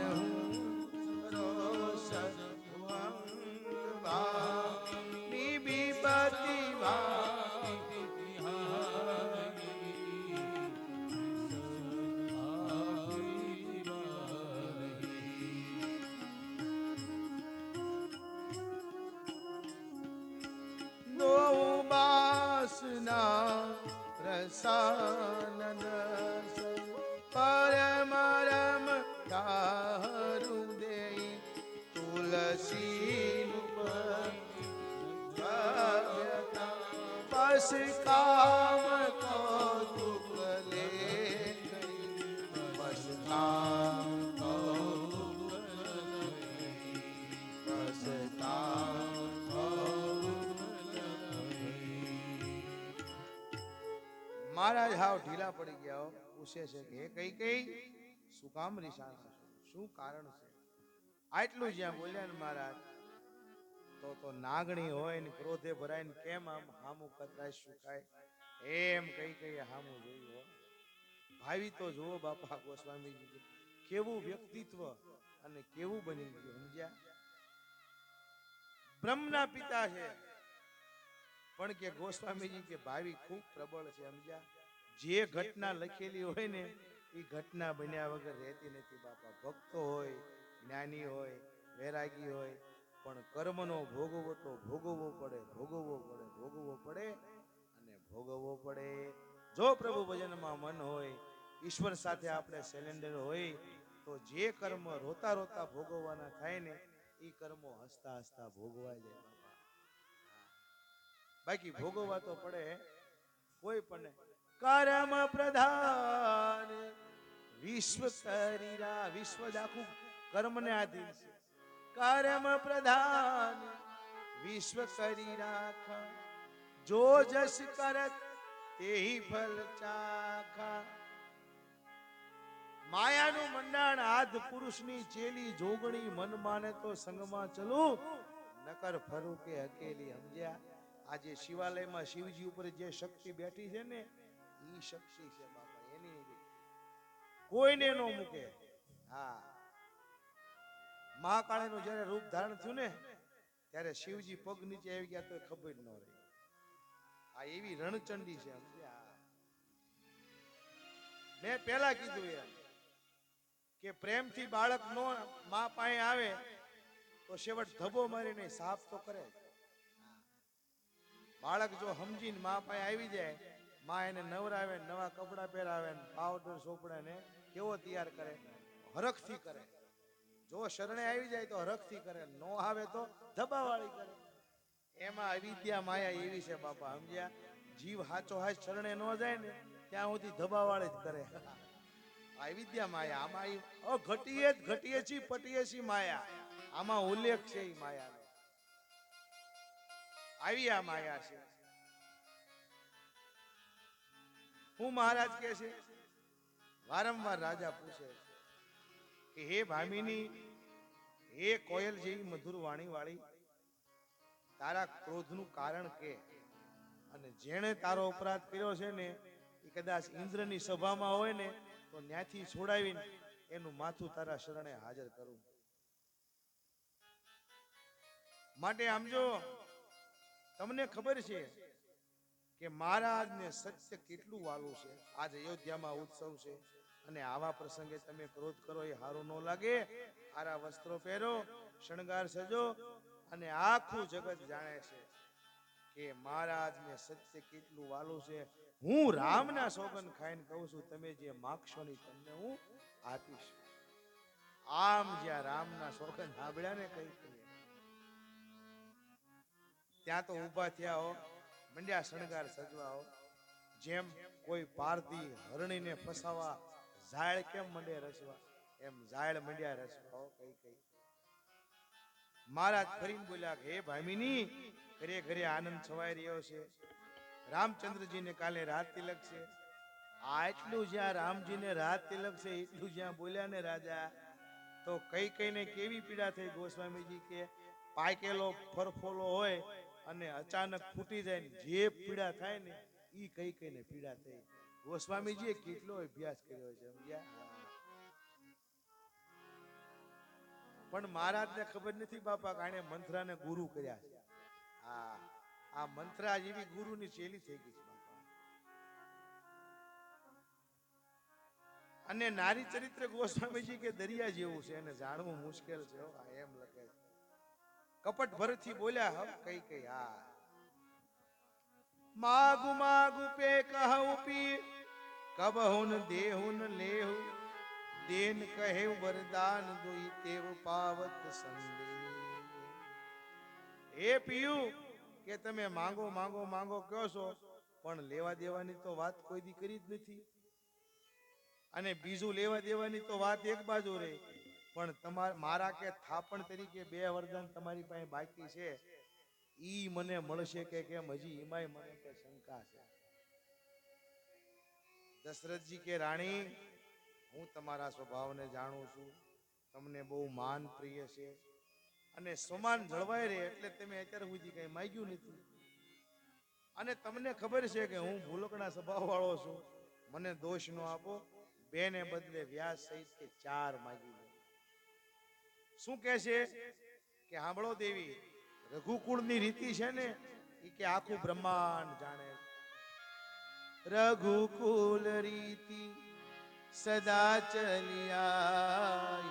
રસાનંદ પરમ રમ તારું દે તુલસી બસ કામ કૌતુક લે. બસ કામ કૌતુક બસ કામ. મહારાજ હાવ ઢીલા પડી ગયા. પૂછે છે કે કઈ કઈ શું કામ રીસાણા છો, શું કારણ છે? આટલું જ્યાં બોલ્યા ને મહારાજ, તો નાગણી હોય ને ક્રોધે ભરાય ને કેમ આમ હામું કતરાય સુકાય, એમ કઈ હામું જોયું હોય. ભાવી તો જુઓ બાપા ગોસ્વામીજી, કેવું વ્યક્તિત્વ અને કેવું બની ગયું, સમજ્યા? બ્રહ્મના પિતા છે, પણ કે ગોસ્વામીજી કે ભાવી ખૂબ પ્રબળ છે, સમજ્યા? જે ઘટના લખેલી હોય ને એ ઘટના બન્યા વગર રહેતી નથી બાપા. ભક્તો હોય, જ્ઞાની હોય, વૈરાગી હોય, પણ કર્મનો ભોગવો તો ભોગવવો પડે, ભોગવવો પડે, ભોગવવો પડે અને ભોગવવો પડે. જો પ્રભુ ભજનમાં મન હોય, ઈશ્વર સાથે આપણે સિલેન્ડર હોય, તો જે કર્મ રોતા રોતા ભોગવવાના થાય ને એ કર્મો હસતા હસતા ભોગવાય જાય બાપા. બાકી ભોગવવા તો પડે કોઈ પણ. કર્મ પ્રધાન વિશ્વ શરીરા, વિશ્વ આખું કર્મને આધીન છે. કર્મ પ્રધાન વિશ્વ કરી રાખ, જો જસ કરત તેહી ફલ ચાખા. માયાનું મંડાણ આધ પુરુષની ચેલી જોગણી, મન માને તો સંગમાં ચલું, નકર ફરું કે અકેલી, સમજ્યા? આજે શિવાલયમાં શિવજી ઉપર જે શક્તિ બેઠી છે ને, ઈ શક્તિ છે બાપા, એની કોઈને નો મૂકે. હા, મહાકાળીનું જયારે રૂપ ધારણ થયું ને ત્યારે શિવજી પગ નીચે આવી ગયા તો ખબર ન રહી. આ એવી રણચંડી છે, સમજ્યા? મેં પેલા કીધું એમ કે પ્રેમથી બાળક નો મા પાસે આવે તો છેવટ ધબો મારીને સાફ તો કરે. બાળક જો સમજીને મા પાસે આવી જાય, મા એને નવરાવે, નવા કપડા પહેરાવે, પાવડર સોપડે ને કેવો તૈયાર કરે, હરખથી કરે. જો શરણે આવી જાય તો હરખથી કરે, નો આવે તો ધબાવાળી કરે. એમાં અવિદ્યા માયા એવી છે બાપા, સમજ્યા? જીવ હાચો હાચ શરણે ન જાય ને ત્યાં સુધી ધબાવાળી જ કરે. અવિદ્યા માયા આમાં ઘટીએ છી પટીએ છી માયા, આમાં ઉલ્લેખ છે એ માયાનો. આવી આ માયા છે. હું મહારાજ કે છે, વારંવાર રાજા પૂછે કે હે ભામિની, હે કોયલ જેવી મધુર વાણી વાળી, તારા ક્રોધનું કારણ કે, અને જેણે તારો અપરાધ કર્યો છે ને એ કદાચ ઇન્દ્રની સભામાં હોય ને તો ત્યાંથી છોડાવીને એનું માથું તારા શરણે હાજર કરું. માટે આમ જો તમને ખબર છે કે મહારાજને સત્ય કેટલું વાલું છે. આજ અયોધ્યામાં ઉત્સવ છે અને આવા પ્રસંગે તમે ક્રોધ કરો એ સારું ન લાગે. આરા વસ્ત્રો પહેરો, શણગાર સજો, અને આખું જગત જાણે છે કે મહારાજને સત્ય કેટલું વાલું છે. હું રામના સોગંદ ખાઈને કહું છું, તમે જે માગશો ને તમને હું આપીશ. આમ જ્યાં રામના સોગંદ સાંભળ્યા ને કઈ ત્યાં તો ઊભા થયા હો, મંડ્યા શણગાર સજવા હો. જેમ કોઈ પારધી હરણીને ફસાવા ઝાડ કેમ મંડે રસવા, એમ ઝાડ મંડ્યા રસવા હો. કઈ મહારાજ ફરીને બોલ્યા, હે ભામિની, ઘરે ઘરે આનંદ છવાઈ રહ્યો છે. રામચંદ્રજીને કાલે રાત તિલક છે. આટલું જ્યાં રામજીને રાત તિલક છે એટલું જ્યાં બોલ્યા ને રાજા, તો કઈને કેવી પીડા થઈ ગોસ્વામીજી કે પાકેલો ફરફોલો હોય અને અચાનક ફૂટી જાય ને જે પીડા થાય ને ઈ કઈને પીડા થઈ. ગોસ્વામીજીએ કેટલો અભ્યાસ કર્યો છે સમજ્યા. પણ મહારાજને ખબર નથી બાપા કાણે મંત્રાને ગુરુ કર્યા છે. આ મંત્રા જેવી ગુરુની ચેલી થઈ ગઈ છે બાપા. અને નારી ચરિત્ર ગોસ્વામીજી કે દરિયા જેવું છે, એને જાણવું મુશ્કેલ છે. એમ લખે છે. કપટ ભરથી બોલ્યા કઈ હા માગુ માગુ પે કહું પી કબહુન દેહુન લેહુ દેન કહે વરદાન દોઈ તેવ પાવત સંદેહ. એ પીયું કે તમે માંગો માંગો માંગો કહો છો, પણ લેવા દેવાની તો વાત કોઈ દી કરી જ નથી. અને બીજું લેવા દેવાની તો વાત એક બાજુ રહી, પણ મારા કે થાપણ તરીકે 2 વરદાન તમારી પાસે બાકી છે. ઈ મને મળશે કે કેમ હજી એમાંય મને કે શંકા છે. દશરથજી કે રાણી, હું તમારા સ્વભાવને જાણું છું, તમને બહુ માન પ્રિય છે અને સમાન જળવાય રહે એટલે તમે અત્યાર સુધી કઈ માંગ્યું નથી. અને તમને ખબર છે કે હું ભૂલકણા સ્વભાવ વાળો છું, મને દોષ ન આપો. 2 ને બદલે વ્યાસ સહિત કે 4 માંગી લો. શું કહે છે કે સાંભળો દેવી, રઘુકુળની રીતિ છે ને એ કે આખું બ્રહ્માંડ જાણે. રઘુકુલ રીતિ સદા ચલિયા,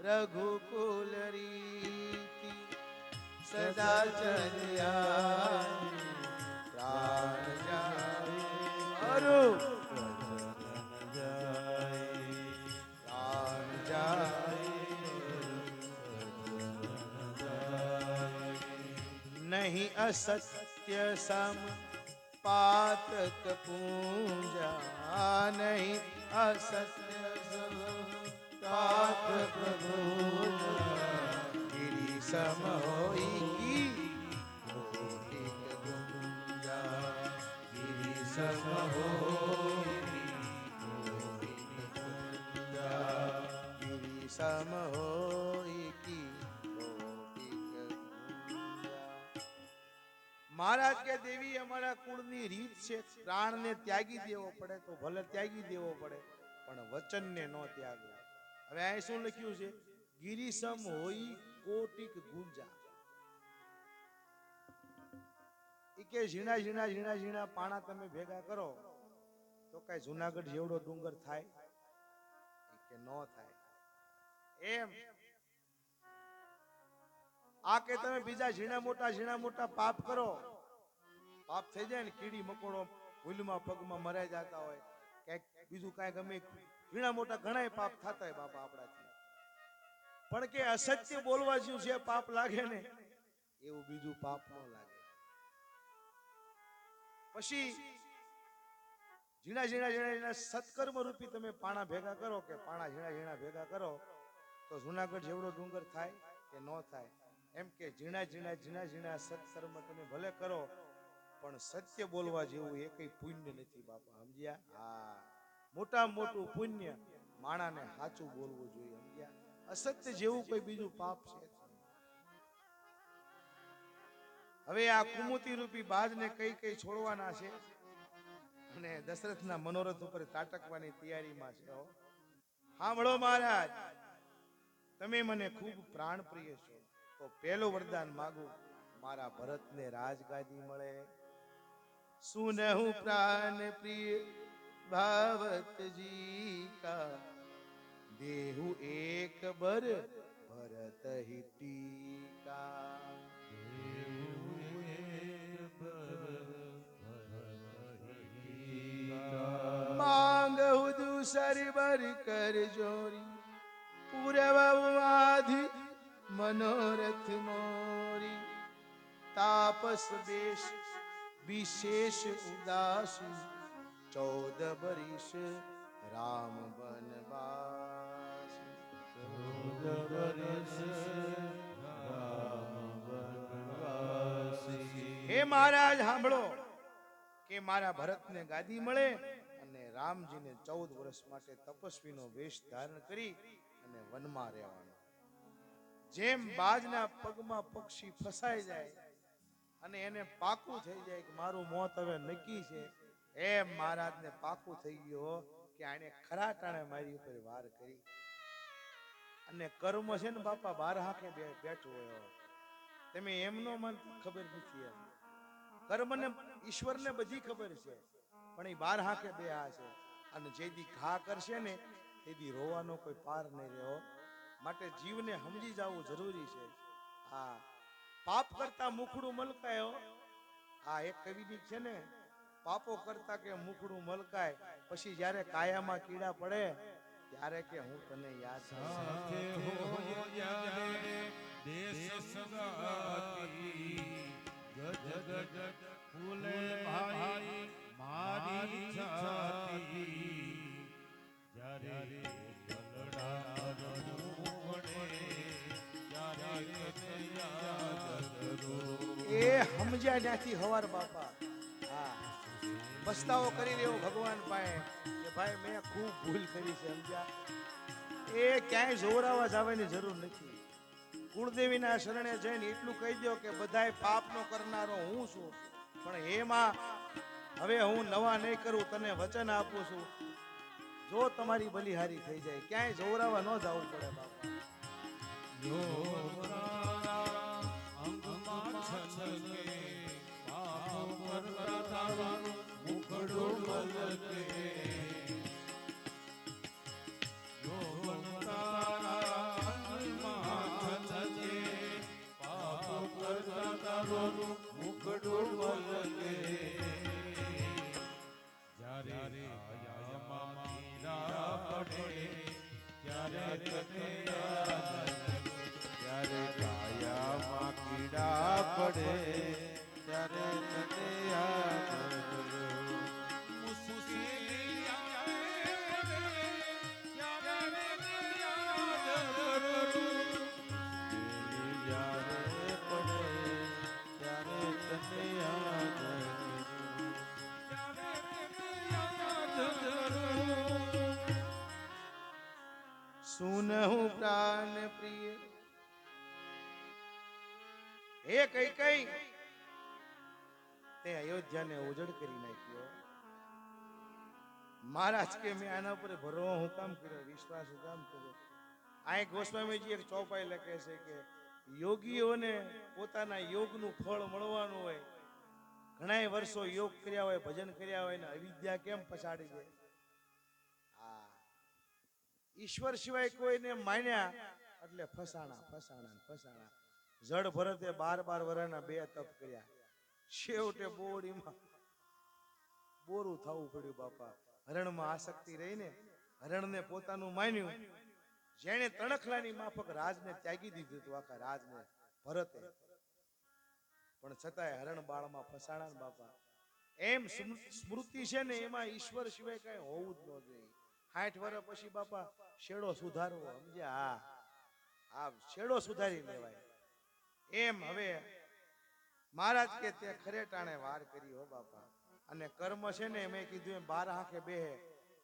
રઘુકુલ રીતિ સદા ચલિયા, પ્રાણ જાય અરુ પ્રાણ જાય નહીં અસત્ય સમ પાતક પૂજા, નહીં અસત્ય પાતક પૂજા, ગિરી સમ હોઈ કી કોટિક ગુંજા, ગિરી સમ હોઈ કોટિક ગુંજા, ગિરી સમ હોઈ કી કોટિક ગુંજા. મહારાજ કે દેવી, અમારા કુળની રીત છે, પ્રાણને ત્યાગી દેવો પડે તો ભલે ત્યાગી દેવો પડે, પણ વચનને ન ત્યાગો. હવે અહીં શું લખ્યું છે? ગિરિસમ હોઈ કોટિક ગુંજા. ઈ કે ઝીણા ઝીણા ઝીણા ઝીણા પાણા તમે ભેગા કરો તો કઈ જુનાગઢ જેવડો ડુંગર થાય? કે ન થાય. એમ આ કે તમે બીજા ઝીણા મોટા પાપ કરો, પાપ થઈ જાય ને, કીડી મકોડો ભૂલમાં પગમાં મરાઈ જતા હોય, કઈક બીજું કઈ ગમે ઝીણા મોટા ઘણા પાપ થતા હોય બાપા આપણાથી, પણ કે અસત્ય બોલવા જેવું જે પાપ લાગે ને એવું બીજું પાપ ન લાગે. પછી ઝીણા ઝીણા સત્કર્મ રૂપી તમે પાણા ભેગા કરો, કે પાણા ઝીણા ઝીણા ભેગા કરો તો જુનાગઢ જેવડો ડુંગર થાય કે ન થાય? એમ કે ઝીણા ઝીણા સત્કર્મ તમે ભલે કરો, પણ સત્ય બોલવા જેવું એકય પુણ્ય નથી બાપા, સમજ્યા? હા, મોટા મોટું પુણ્ય માણાને સાચું બોલવું જોઈએ, સમજ્યા? અસત્ય જેવું કોઈ બીજું પાપ છે. હવે આ કુમુતી રૂપી બાજને કઈ છોડવાના છે અને દશરથના મનોરથ ઉપર તાટકવાની તૈયારીમાં છે. સાંભળો મહારાજ, તમે મને ખૂબ પ્રાણ પ્રિય છો, તો પહેલું વરદાન માગું, મારા ભરતને રાજગાદી મળે. સુનહુ પ્રાણ પ્રિય ભાવતજી કા, દેહુ એક બર ભરત હી ટીકા. સરી કર જોરી પૂરવાધિ મનોરથ મોરી તાપસ દેશ વિશેષ ઉદાસી 14 બરિશ રામ વનવાસ 14 બરિશ રામ વનવાસી. હે મહારાજ સાંભળો કે મારા ભરતને ગાદી મળે અને રામજીને 14 વર્ષ માટે તપસ્વીનો વેશ ધારણ કરી અને વનમાં રહેવાનો. જેમ બાજના પગમાં પક્ષી ફસાઈ જાય અને એને પાકું થઈ જાય કે મારું મોત હવે નક્કી છે, એમ મહારાજને પાકું થઈ ગયો કે આને ખરા ટાણે મારી ઉપર વાર કરી. અને કર્મ છે ને બાપા બાર હાંકે બેઠું હોય. તમે એમનો મન ખબર નથી. એમ કર્મને ઈશ્વરને બધી ખબર છે, પણ એ બાર હાંકે બે આ છે. અને જેથી ઘા કરશે ને તેથી રોવાનો કોઈ પાર નહીં રહ્યો. માટે જીવને સમજી જવું જરૂરી છે. હા, પાપ કરતા મુખડું મલકાયો. આ એક કવિની છે ને, પાપો કરતા કે મુખડું મલકાય, પછી જ્યારે કાયામાં કીડા પડે ત્યારે કે હું તને યાદ સાથે હોય જ્યારે દેશ સગાતી ગજ ગજ ફૂલે ભાઈ મારી છાતી જ્યારે ગલડાનું પડે ત્યારે તને યાદ કરું. એ સમજ્યા ત્યાંથી હવાર બાપા. હા, પસ્તાવો કરી રહ્યો ભગવાન પાસે કે ભાઈ મેં ખૂબ ભૂલ કરી છે. સમજ્યા? એ ક્યાંય જોરાવા જવાની જરૂર નથી. કુળદેવીના શરણે જઈને એટલું કહી દો કે બધાય પાપનો કરનારો હું છું, પણ એમાં હવે હું નવા નહીં કરું, તને વચન આપું છું. જો તમારી બલિહારી થઈ જાય, ક્યાંય જોરાવા ન જવું પડે બાપા. ત્યારે કાયામાં કીડા પડે ત્યારે તને યાદ કરું. મુશ્કેલી આવે ત્યારે તને યાદ કરું. જ્યારે પડે ત્યારે તને યાદ કરું. સુનહુ પ્રાણ પ્રિય હે કઈ કઈ તે અયોધ્યાને ઉજળ કરી નાખ્યો. મહારાજ કે મેં આના પર ભરો હું કામ કર્યો, વિશ્વાસ હું કામ કર્યો. આ ગોસ્વામીજી એક ચોપાઈ લખે છે કે યોગીઓને પોતાના યોગનું ફળ મળવાનું હોય, ઘણા વર્ષો યોગ કર્યા હોય, ભજન કર્યા હોય ને અવિદ્યા કેમ પછાડી દે. ઈશ્વર સિવાય કોઈને માન્યા એટલે ફસાણા. જડ ભરતે 12 વર્ષના 2 તપ કર્યા, છેવટે બોડીમાં બોરું થવું પડ્યું બાપા. હરણમાં આસક્તિ રહીને હરણને પોતાનું માન્યું. જેણે તણખલાની માફક રાજને ત્યાગી દીધું હતું, આખા રાજને ભરતે, પણ છતાંય હરણ બાળમાં ફસાણા ને બાપા. એમ સ્મૃતિ છે ને એમાં ઈશ્વર સિવાય કઈ હોવું જ ન જોઈએ. 60 વર્ષ પછી બાપા શેડો સુધારવો, સમજ્યા? હા, શેડો સુધારી લેવાય. એમ હવે મહારાજ કે તે ખરે ટાણે વાર કરી હો બાપા. અને કર્મ છે ને મેં કીધું એમ 12 આંખે બેહે,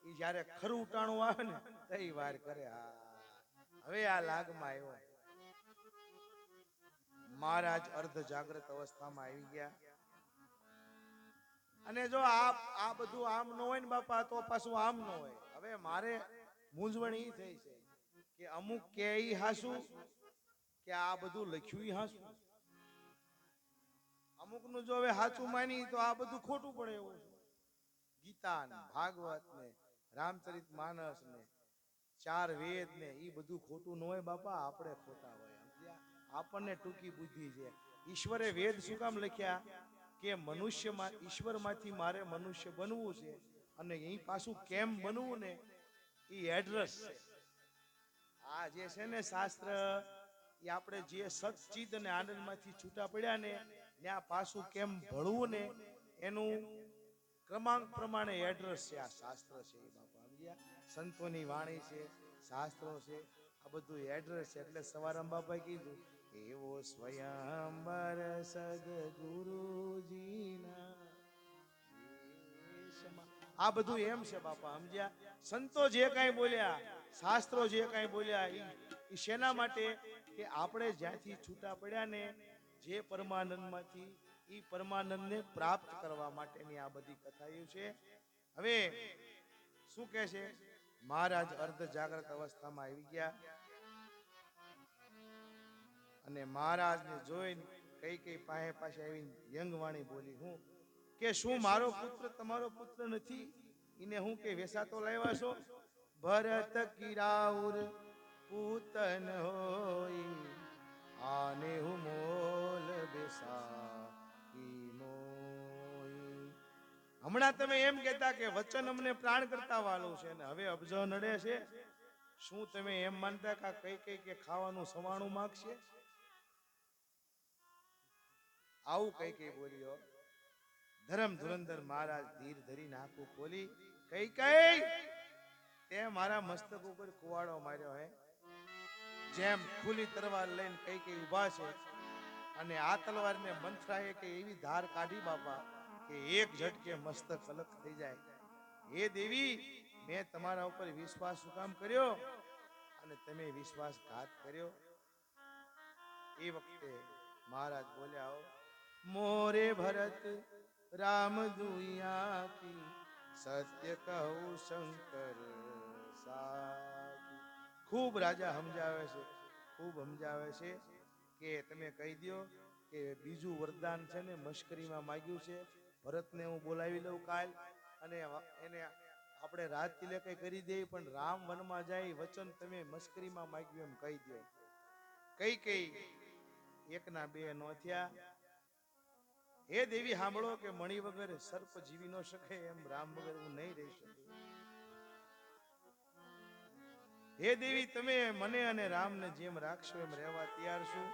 એ જયારે ખરું ટાણું આવે ને તઈ વાર કરે. હા, હવે આ લાગમાં આવ્યો. મહારાજ અર્ધ જાગ્રત અવસ્થામાં આવી ગયા. અને જો આ બધું આમ ન હોય ને બાપા તો પાછું આમ ન હોય. હવે મારે મૂંઝવણ ઈ થઈ છે કે અમુક કે ઈ હાસુ કે આ બધું લખ્યું ઈ હાસુ. અમુક નું જો હવે સાચું માની તો આ બધું ખોટું પડે એવું છે. ગીતા ને ભાગવત ને રામચરિત માનસ ને 4 વેદ ને ઈ બધું ખોટું ન હોય બાપા, આપણે ખોટા હોય. આપણને ટૂંકી બુદ્ધિ છે. ઈશ્વરે વેદ શું કામ લખ્યા કે મનુષ્યમાં ઈશ્વરમાંથી મારે મનુષ્ય બનવું છે. અને એ પાછું કેમ બનવું ને એ એડ્રેસ છે. આ જે છે ને શાસ્ત્ર, એ આપણે જે સચ્ચિત અને આનંદમાંથી છૂટા પડ્યા ને ત્યાં પાછું કેમ ભળવું ને એનું ક્રમાંક પ્રમાણે એડ્રેસ છે. આ શાસ્ત્ર છે એ બાપા સમજ્યા. સંતોની વાણી છે, શાસ્ત્રો છે, આ બધું એડ્રેસ છે. એટલે સવારામ બાપાએ કીધું એવો સ્વયંવર સદગુરુજીના દેશમાં. આ બધું એમ છે બાપા સમજ્યા. સંતો જે કાંઈ બોલ્યા, શાસ્ત્રો જે કાંઈ બોલ્યા, એ શેના માટે? કે આપણે જ્યાંથી છૂટા પડ્યા ને જે પરમાનંદમાંથી, એ પરમાનંદને પ્રાપ્ત કરવા માટેની આ બધી કથાઓ છે. હવે શું કહે છે? મહારાજ અર્ધ જાગ્રત અવસ્થામાં આવી ગયા અને મહારાજને જોઈને કઈ પાસે આવી વ્યંગ વાણી બોલી. હું કે શું મારો પુત્ર તમારો પુત્ર નથી? એને હું કે વેસાતો લાવ્યા છો? ભરત કિરાઉર પૂતન હોય આને હું મોલ બેસા કી મોઈ. હમણાં તમે એમ કહેતા કે વચન અમને પ્રાણ કરતા વાલું છે ને હવે અબજો નડે છે. શું તમે એમ માનતા કે કઈ કે ખાવાનું સવાણું માગશે? આવું કઈ બોલ્યો. ધરમ ધુરંધર મહારાજ ધીર ધરીને આંખો ખોલી. કઈ તે મારા મસ્તક ઉપર કુવાડો માર્યો હે. જેમ ખુલી તલવાર લઈને કઈ ઉભા છે અને આ તલવારને મંથરાએ કે એવી ધાર કાઢી બાપા કે એક ઝટકે મસ્તક અલગ થઈ જાય. હે દેવી, મેં તમારા ઉપર વિશ્વાસ શું કામ કર્યો અને તમે વિશ્વાસઘાત કર્યો? એ વખતે મહારાજ બોલ્યા, મોરે ભરત રામ દુનિયા કી સત્ય કહું શંકર સાકી. ખૂબ રાજા સમજાવે છે, ખૂબ સમજાવે છે કે તમે કહી દો કે બીજું વરદાન છે ને મશ્કરીમાં માંગ્યું છે. ભરતને હું બોલાવી લઉં કાલ અને એને આપણે રાત તિલકે કરી દઈએ, પણ રામ વનમાં જાય વચન તમે મશ્કરીમાં માંગ્યું એમ કહી દો. કઈ એકના બે નો થયા. હે દેવી સાંભળો કે મણી વગર સર્પ જીવી ન શકે એમ રામ વગર હું નહીં રહી શકું. હે દેવી, તમે મને અને રામને જેમ રાખશો એમ રહેવા તૈયાર છું,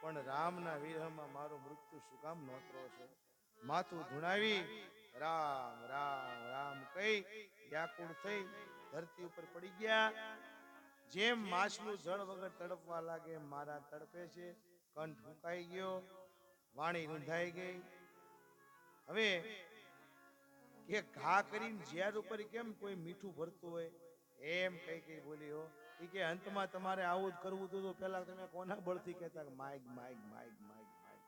પણ રામના વિરહમાં મારું મૃત્યુ શું કામ નોતરો છો? માથું ધુણાવી રામ રામ રામ કઈ વ્યાકુળ થઈ ધરતી ઉપર પડી ગયા. જેમ માછલું જળ વગર તડપવા લાગે મારા તડપે છે. કંઠ ફૂંકાઈ ગયો, વાણી રૂંધાઈ ગઈ. હવે કે ઘા કરીને ઝેર ઉપર કેમ કોઈ મીઠું ભરતું હોય એમ કઈ બોલી હો. એ કે અંતમાં તમારે આવું જ કરવું હતું તો પેલા તમે કોના બળથી કહેતા mike mike mike mike mike.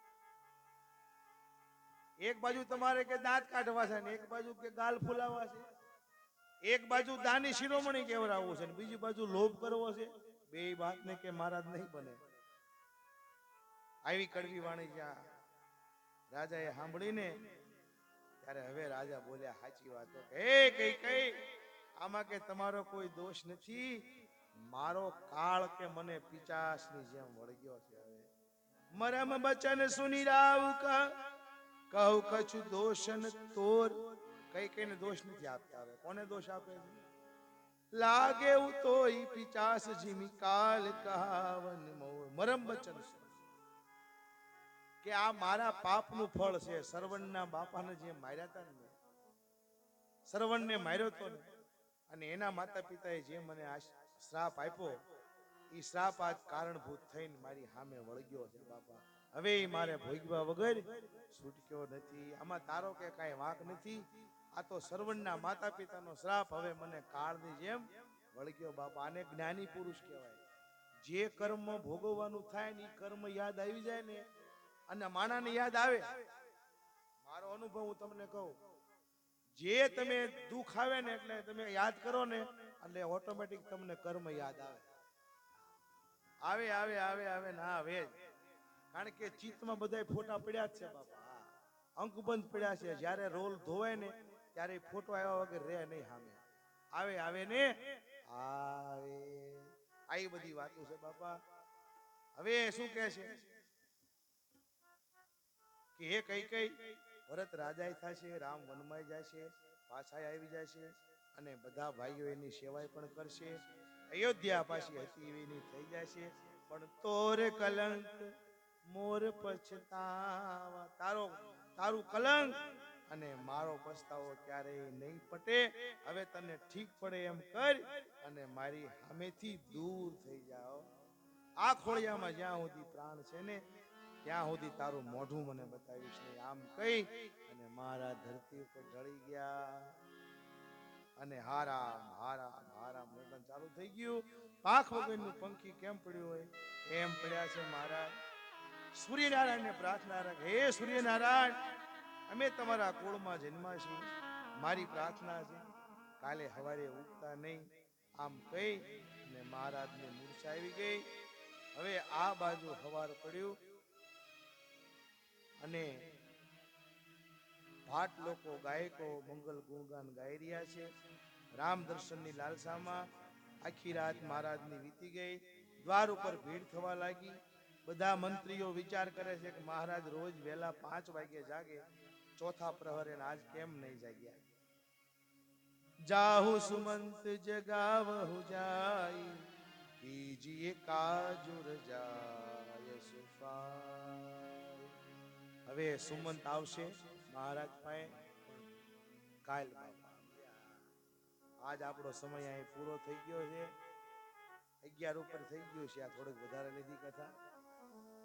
એક બાજુ તમારે કે દાંત કાઢવા છે ને એક બાજુ કે ગાલ ફૂલાવા છે. એક બાજુ દાની શિરોમણી કેવરાવવું છે ને બીજી બાજુ લોભ કરવો છે. બે વાતને કે મહારાજ નહીં બને. આવી કડવી વાણી જ્યાં રાજાએ સાંભળીને ત્યારે હવે રાજા બોલ્યા સાચી વાતો. કઈ આમાં કે તમારો કોઈ દોષ નથી, મારો કાળ કે મને પિચાસની જેમ વળગ્યો છે. હવે મરમ બચન સુની રાવ કહું કछु દોષન તોર. કઈને દોષ નથી આપતા. હવે કોને દોષ આપે છે? લાગે તો ઈ પિચાસ જીમી કાલ કહાવન મોર. મરમ બચન કે આ મારા પાપનું ફળ છે. સરવણના બાપાને જે માર્યા હતા ને, સરવણને માર્યો તો ને, અને એના માતા પિતાએ જે મને આ શ્રાપ આપ્યો, એ શ્રાપ આજ કારણભૂત થઈને મારી સામે વળગ્યો છે બાપા. હવે મારે ભોગવા વગર છૂટક્યો નથી. આમાં તારો કે કાંઈ વાંક નથી. આ તો સરવણના માતા પિતાનો શ્રાપ હવે મને કાળની જેમ વળગ્યો બાપા. આને જ્ઞાની પુરુષ કહેવાય. જે કર્મ ભોગવવાનું થાય ને એ કર્મ યાદ આવી જાય ને, અને માણાને યાદ આવે. મારો અનુભવ હું તમને કહું, જે તમે દુઃખ આવે ને એટલે તમે યાદ કરો ને એટલે ઓટોમેટિક તમને કર્મ યાદ આવે. આવે આવે આવે આવે ના આવે. કારણ કે ચિત્તમાં બધા ફોટા પડ્યા જ છે બાપા. અંકબંધ પડ્યા છે. જ્યારે રોલ ધોવાય ને ત્યારે ફોટો આવ્યા વગર રહે નહીં સામે. આવે આવે ને આવે. આવી બધી વાતો છે બાપા. હવે શું કહે છે કે હે કઈ ભરત રાજા થશે, રામ વનમાય જશે, પાછા આવી જશે અને બધા ભાઈઓ એની સેવાય પણ કરશે. અયોધ્યા પાછી હતી એવી થઈ જશે, પણ તોર કલંક મોર પછતાવા, તારું કલંક અને મારો પસ્તાવો ક્યારેય નહીં પટે. હવે તને ઠીક પડે એમ કર અને મારી સામેથી દૂર થઈ જાઓ. આ ખોળિયામાં જ્યાં સુધી પ્રાણ છે ને ત્યાં સુધી તારું મોઢું મને બતાવીશ નહીં. આમ કહી અને મારા ધરતી ઉપર ઢળી ગયા અને હારામ હારામ હારામ લગ્ન ચાલુ થઈ ગયું. પાંખ વગરનું પંખી કેમ પડ્યું હોય એમ પડ્યા છે મહારાજ. સૂર્યનારાયણને પ્રાર્થના રાખે, હે સૂર્યનારાયણ, અમે તમારા કુળમાં જન્મા છીએ, મારી પ્રાર્થના છે કાલે સવારે ઉગતા નહીં. આમ કહી અને મહારાજને મૂર્છા આવી ગઈ. હવે આ બાજુ સવાર પડ્યું અને ભાટ લોકો ગાયકો મંગલ ગુણગાન ગાઈ રહ્યા છે. રામ દર્શનની લાલસામાં આખી રાત મહારાજની વીતી ગઈ. દ્વાર ઉપર ભીડ થવા લાગી. બધા મંત્રીઓ વિચાર કરે છે કે મહારાજ રોજ વહેલા 5 વાગે જાગે, ચોથા પ્રહરે આજ કેમ નહીં જાગ્યા. જાહુ સુમંત જગાવહુ જાય, કીજીએ કાજુર જાય સુફાય. હવે સુમંત આવશે મહારાજ પાસે કાલ. આજ આપણો સમય અહીં પૂરો થઈ ગયો છે. 11 ઉપર થઈ ગયું છે. આ થોડીક વધારે લીધી કથા.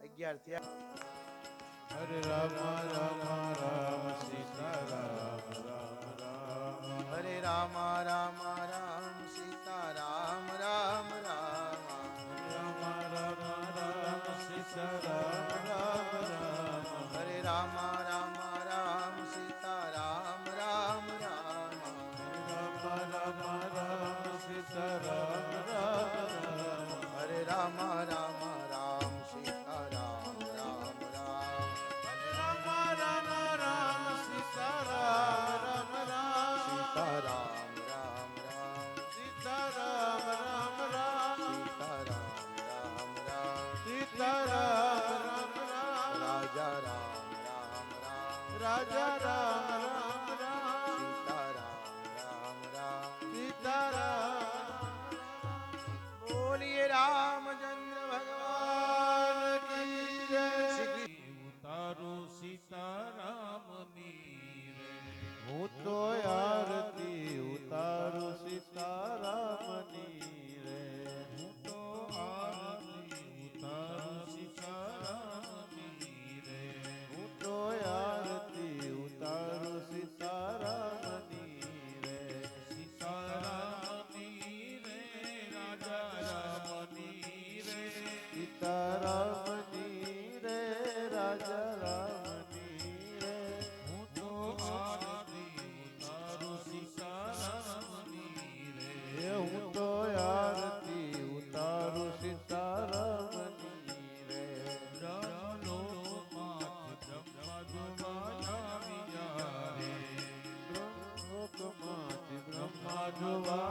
11 થયા. હરે રામ રામ રામ સીતા રામ રામ રામ. હરે રામ રામ રામ સીતા રામ રામ રામ. રામ રામ રામ સીતા રામ રામ રામ. હરે રામ રામ રામ સીતા રામ રામ રામ. રામ રામ રામ સીતા રામ રામ રામ. હરે રામ રામ રામ સીતા રામ રામ રામ. રામ રામ રામ સીતા રામ રામ રામ. સીતા રામ રામ રામ. સીતા રામ રામ રામ. સીતા રામ રામ રામ. સીતા રામ રામ રામ. રાજા રામ રામ રામ. રાજા રામ રામ રામ. સીતા રામ રામ રામ. સીતા રામ. બોલીએ રામચંદ્ર ભગવાન કી જય. ઉતારું સીતારામની રે. હું તો આરતી ઉતારું સીતારામની રે. હું તો આરતી ઉતારું સીતારામની રે. હું તો આરતી ઉતારું સીતારામની રે. સીતારામની રે રાજા રામની રે. સીતારામની રે રાજા રામની રે. હું તો આરતી ઉતારું સીતારામની રે. હું તો આરતી ઉતારું સીતારામની રે. બ્રહ્મલોકમાંથી બ્રહ્મા જોવા આવ્યા રે. બ્રહ્મલોકમાંથી બ્રહ્મા જોવા